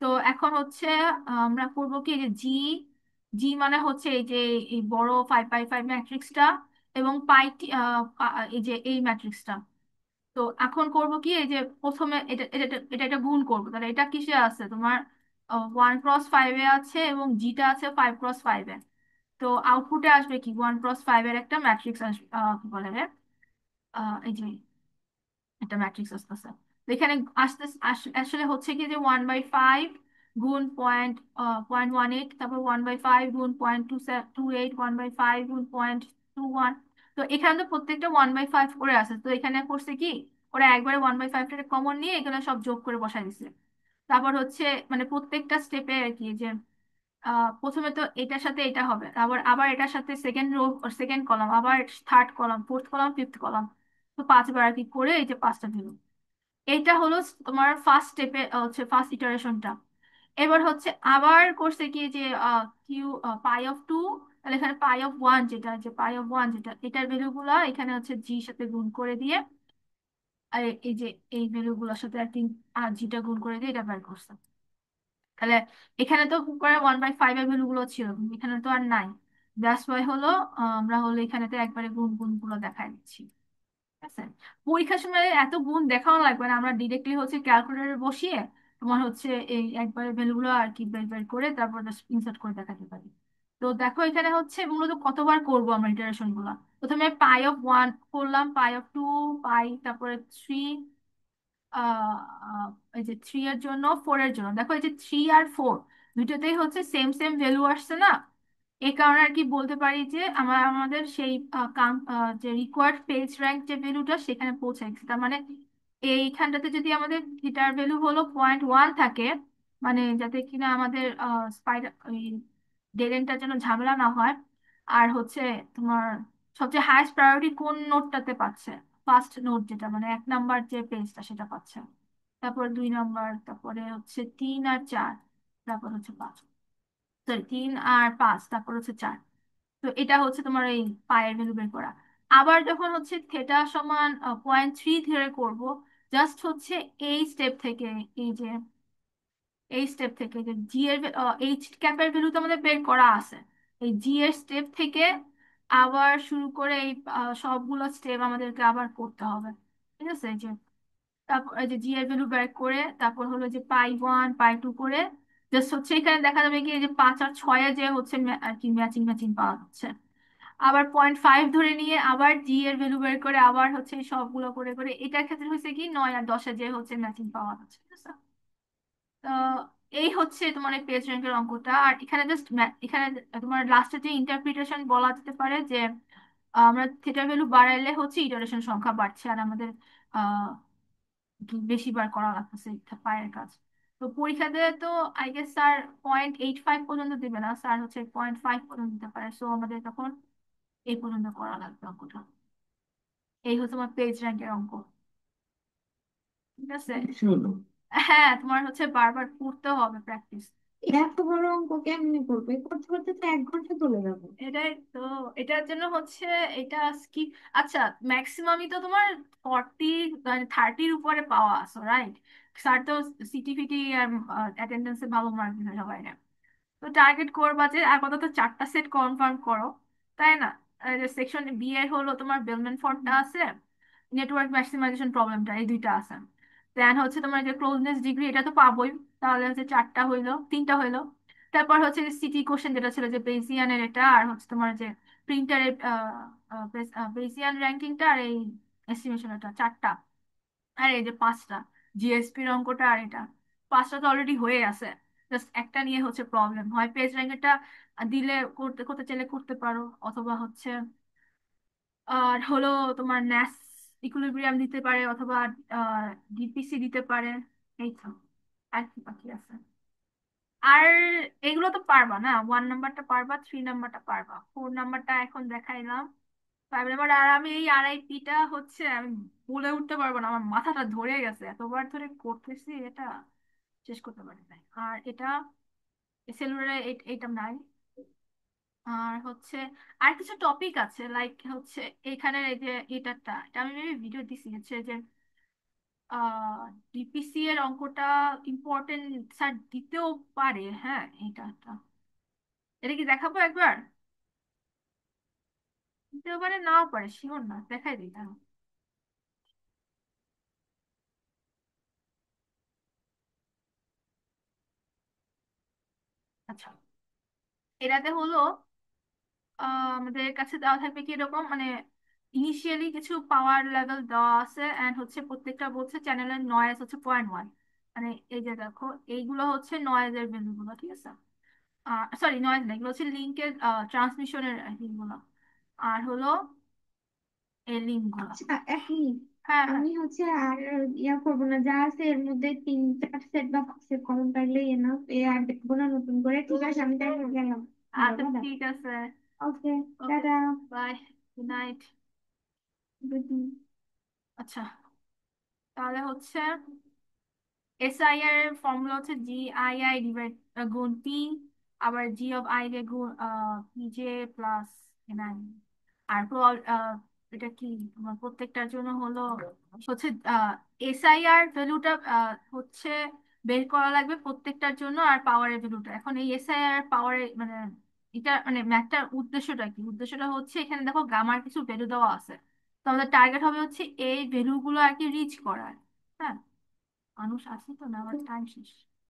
তো এখন হচ্ছে আমরা করব কি, যে জি, জি মানে হচ্ছে এই যে এই বড় 5/5 ম্যাট্রিক্সটা, এবং পাইটি এই যে এই ম্যাট্রিক্সটা। তো এখন করব কি, এই যে প্রথমে এটা এটা এটা এটা গুণ করবো, তাহলে এটা কিসে আছে তোমার 1x5-এ আছে এবং জিটা আছে 5x5-এ। তো আউটপুটে আসবে কি, 1x5-এর একটা ম্যাট্রিক্স আসবে, কি বলে রে, এই যে একটা ম্যাট্রিক্স আসতেছে। তো এখানে আসতে আসলে হচ্ছে কি, যে 1/5 গুণ 0.18, তারপর 1/5 গুণ 0.228, 1/5 গুণ 0.21। তো এখানে তো প্রত্যেকটা 1/5 করে আছে, তো এখানে করছে কি, ওরা একবারে 1/5টা কমন নিয়ে এখানে সব যোগ করে বসাই দিছে। তারপর হচ্ছে মানে প্রত্যেকটা স্টেপে আর কি, যে প্রথমে তো এটার সাথে এটা হবে, আবার আবার এটার সাথে সেকেন্ড রো, সেকেন্ড কলাম, আবার third column, fourth column, fifth column, তো 5বার আর কি করে এই যে 5টা দিল। এইটা হলো তোমার ফার্স্ট স্টেপে, হচ্ছে ফার্স্ট ইটারেশনটা। এবার হচ্ছে আবার করছে কি, যে কিউ পাই অফ 2, তাহলে এখানে পাই অফ 1 যেটা, যে পাই অফ 1 যেটা, এটার ভ্যালু গুলা এখানে হচ্ছে জির সাথে গুণ করে দিয়ে, আর এই যে এই ভ্যালু গুলোর সাথে আর কি আর জিটা গুণ করে দিয়ে এটা বের করছে। তাহলে এখানে তো করে 1/5 এর ভ্যালু গুলো ছিল, কিন্তু এখানে তো আর নাই। দ্যাটস ওয়াই হলো আমরা হলো এখানেতে একবারে গুণ গুণ গুলো দেখাই দিচ্ছি। ঠিক আছে, পরীক্ষার সময় এত গুণ দেখানো লাগবে না, আমরা ডিরেক্টলি হচ্ছে ক্যালকুলেটরে বসিয়ে তোমার হচ্ছে এই একবারে ভ্যালু গুলো আর কি বের বের করে তারপর জাস্ট ইনসার্ট করে দেখাতে পারি। তো দেখো এখানে হচ্ছে মূলত কতবার করবো আমরা ইটারেশন গুলা, প্রথমে পাই অফ 1 করলাম, পাই অফ 2, পাই, তারপরে 3, আহ আহ, এই যে 3 এর জন্য, 4 এর জন্য, দেখো এই যে 3 আর 4 দুইটাতেই হচ্ছে সেম সেম ভ্যালু আসছে না। এই কারণে আর কি বলতে পারি যে আমরা আমাদের সেই যে রিকোয়ার্ড পেজ র্যাঙ্ক যে ভ্যালুটা সেখানে পৌঁছে গেছে। তার মানে এইখানটাতে যদি আমাদের থিটার ভ্যালু হলো 0.1 থাকে, মানে যাতে কিনা আমাদের স্পাইডার ডেলেনটার জন্য ঝামেলা না হয়। আর হচ্ছে তোমার সবচেয়ে হাইয়েস্ট প্রায়োরিটি কোন নোটটাতে পাচ্ছে, ফার্স্ট নোট যেটা মানে 1 নাম্বার যে পেজটা সেটা পাচ্ছে, তারপরে 2 নাম্বার, তারপরে হচ্ছে 3 আর 4, তারপর হচ্ছে 5, সরি 3 আর 5, তারপর হচ্ছে 4। তো এটা হচ্ছে তোমার এই পায়ের ভ্যালু বের করা। আবার যখন হচ্ছে থেটা সমান 0.3 ধরে করব, জাস্ট হচ্ছে এই স্টেপ থেকে, এই যে এই স্টেপ থেকে যে জি এর এইচ ক্যাপের ভ্যালু তো আমাদের বের করা আছে, এই জি এর স্টেপ থেকে আবার শুরু করে এই সবগুলো স্টেপ আমাদেরকে আবার করতে হবে। ঠিক আছে, এই যে তারপর এই যে জি এর ভ্যালু বের করে তারপর হলো যে পাই 1 পাই 2 করে জাস্ট হচ্ছে এখানে দেখা যাবে কি এই যে 5 আর 6 যে হচ্ছে আর কি ম্যাচিং ম্যাচিং পাওয়া যাচ্ছে। আবার 0.5 ধরে নিয়ে আবার জি এর ভ্যালু বের করে আবার হচ্ছে এই সবগুলো করে করে এটার ক্ষেত্রে হচ্ছে কি 9 আর 10 যে হচ্ছে ম্যাচিং পাওয়া যাচ্ছে, ঠিক আছে? তো এই হচ্ছে তোমার এই পেজ র্যাঙ্কের অঙ্কটা। আর এখানে জাস্ট এখানে তোমার লাস্টে যে ইন্টারপ্রিটেশন বলা যেতে পারে যে আমরা থিটা ভ্যালু বাড়াইলে হচ্ছে ইটারেশন সংখ্যা বাড়ছে আর আমাদের আহ বেশি বার করা লাগতেছে পায়ের কাজ। তো পরীক্ষাতে তো আই গেস স্যার 0.85 পর্যন্ত দিবে না, স্যার হচ্ছে 0.5 পর্যন্ত দিতে পারে, সো আমাদের তখন এই পর্যন্ত করা লাগবে অঙ্কটা। এই হচ্ছে তোমার পেজ র্যাঙ্কের অঙ্ক, ঠিক আছে? বেশি হলো। হ্যাঁ, তোমার হচ্ছে বারবার পড়তে হবে, প্র্যাকটিস। এত বড় অঙ্ক কেমনে করবে? করতে করতে তো 1 ঘন্টা চলে যাবে। এটাই তো, এটার জন্য হচ্ছে এটা কি, আচ্ছা ম্যাক্সিমামই তো তোমার 30 উপরে পাওয়া আসো, রাইট? স্যার তো সিটিফিটি আর অ্যাটেন্ডেন্সে ভালো মার্ক দিতে সবাই না। তো টার্গেট করবা যে আপাতত 4টা সেট কনফার্ম করো, তাই না? সেকশন বি এর হলো তোমার বেলম্যান ফর্ডটা আছে, নেটওয়ার্ক ম্যাক্সিমাইজেশন প্রবলেমটা, এই দুইটা আছে। দেন হচ্ছে তোমার যে ক্লোজনেস ডিগ্রি এটা তো পাবোই, তাহলে হচ্ছে 4টা হইলো, 3টা হইলো। তারপর হচ্ছে সিটি কোশ্চেন যেটা ছিল যে বেসিয়ানের এটা, আর হচ্ছে তোমার যে প্রিন্টারের বেসিয়ান র্যাঙ্কিংটা, আর এই এস্টিমেশন এটা 4টা। আর এই যে 5টা জিএসপির অঙ্কটা, আর এটা 5টা তো অলরেডি হয়ে আছে। জাস্ট একটা নিয়ে হচ্ছে প্রবলেম, হয় পেজ র্যাঙ্কেরটা দিলে করতে করতে চাইলে করতে পারো, অথবা হচ্ছে আর হলো তোমার ন্যাস ইকুইলিব্রিয়াম দিতে পারে, অথবা ডিপিসি দিতে পারে। এই তো, আর কি বাকি আছে? আর এগুলো তো পারবা না, 1 নাম্বারটা পারবা, 3 নাম্বারটা পারবা, 4 নাম্বারটা এখন দেখাইলাম, 5 নাম্বার। আর আমি এই আরআইপিটা হচ্ছে আমি বলে উঠতে পারবো না, আমার মাথাটা ধরে গেছে, এতবার ধরে করতেছি এটা, শেষ করতে পারি নাই। আর এটা সেলুলার এইটা নাই। আর হচ্ছে আর কিছু টপিক আছে, লাইক হচ্ছে এখানে এই যে এটা আমি ভিডিও দিছি, হচ্ছে যে ডিপিসি এর অঙ্কটা ইম্পর্টেন্ট, স্যার দিতেও পারে, হ্যাঁ এটা এটা কি দেখাবো একবার? দিতেও পারে নাও পারে, শিওর না, দেখাই দিই দাঁড়াও। আচ্ছা, এটাতে হলো আমাদের কাছে দেওয়া থাকবে কি এরকম, মানে ইনিশিয়ালি কিছু পাওয়ার লেভেল দেওয়া আছে, এন্ড হচ্ছে প্রত্যেকটা বলছে চ্যানেলের নয়েজ হচ্ছে 0.1, মানে এই যে দেখো এইগুলো হচ্ছে নয়েজের ভ্যালুগুলো, ঠিক আছে? সরি নয়েজ না, এগুলো হচ্ছে লিঙ্কের ট্রান্সমিশনের লিঙ্কগুলো, আর হলো এই লিঙ্কগুলো। আচ্ছা, এক মিনিট। হ্যাঁ হ্যাঁ, আমি হচ্ছে আর ইয়া করবো না, যা আছে এর মধ্যে 3-4 সেট বা 5 সেট কমন পাইলে এনাফ, এ আর দেখবো না নতুন করে। ঠিক আছে, আমি তাই গেলাম। আচ্ছা বাবা। ঠিক আছে। ওকে। ওকে, টাটা। Bye, good night. গুড। আচ্ছা, তাহলে হচ্ছে এসআইআর এর ফর্মুলা হচ্ছে জি আই আই ডিভাইড গুণ পি, আবার জি অফ আই রে গুণ পি জে প্লাস এনআই। আর এটা কি তোমার প্রত্যেকটার জন্য হলো হচ্ছে এসআইআর ভ্যালুটা হচ্ছে বের করা লাগবে প্রত্যেকটার জন্য, আর পাওয়ারের ভ্যালুটা। এখন এই এসআইআর পাওয়ারের মানে এটা মানে ম্যাথটার উদ্দেশ্যটা কি, উদ্দেশ্যটা হচ্ছে এখানে দেখো গামার কিছু ভ্যালু দেওয়া আছে, তো আমাদের টার্গেট হবে হচ্ছে এই ভ্যালু গুলো আর কি রিচ করার। হ্যাঁ, মানুষ আছে তো না, আমার টাইম শেষ।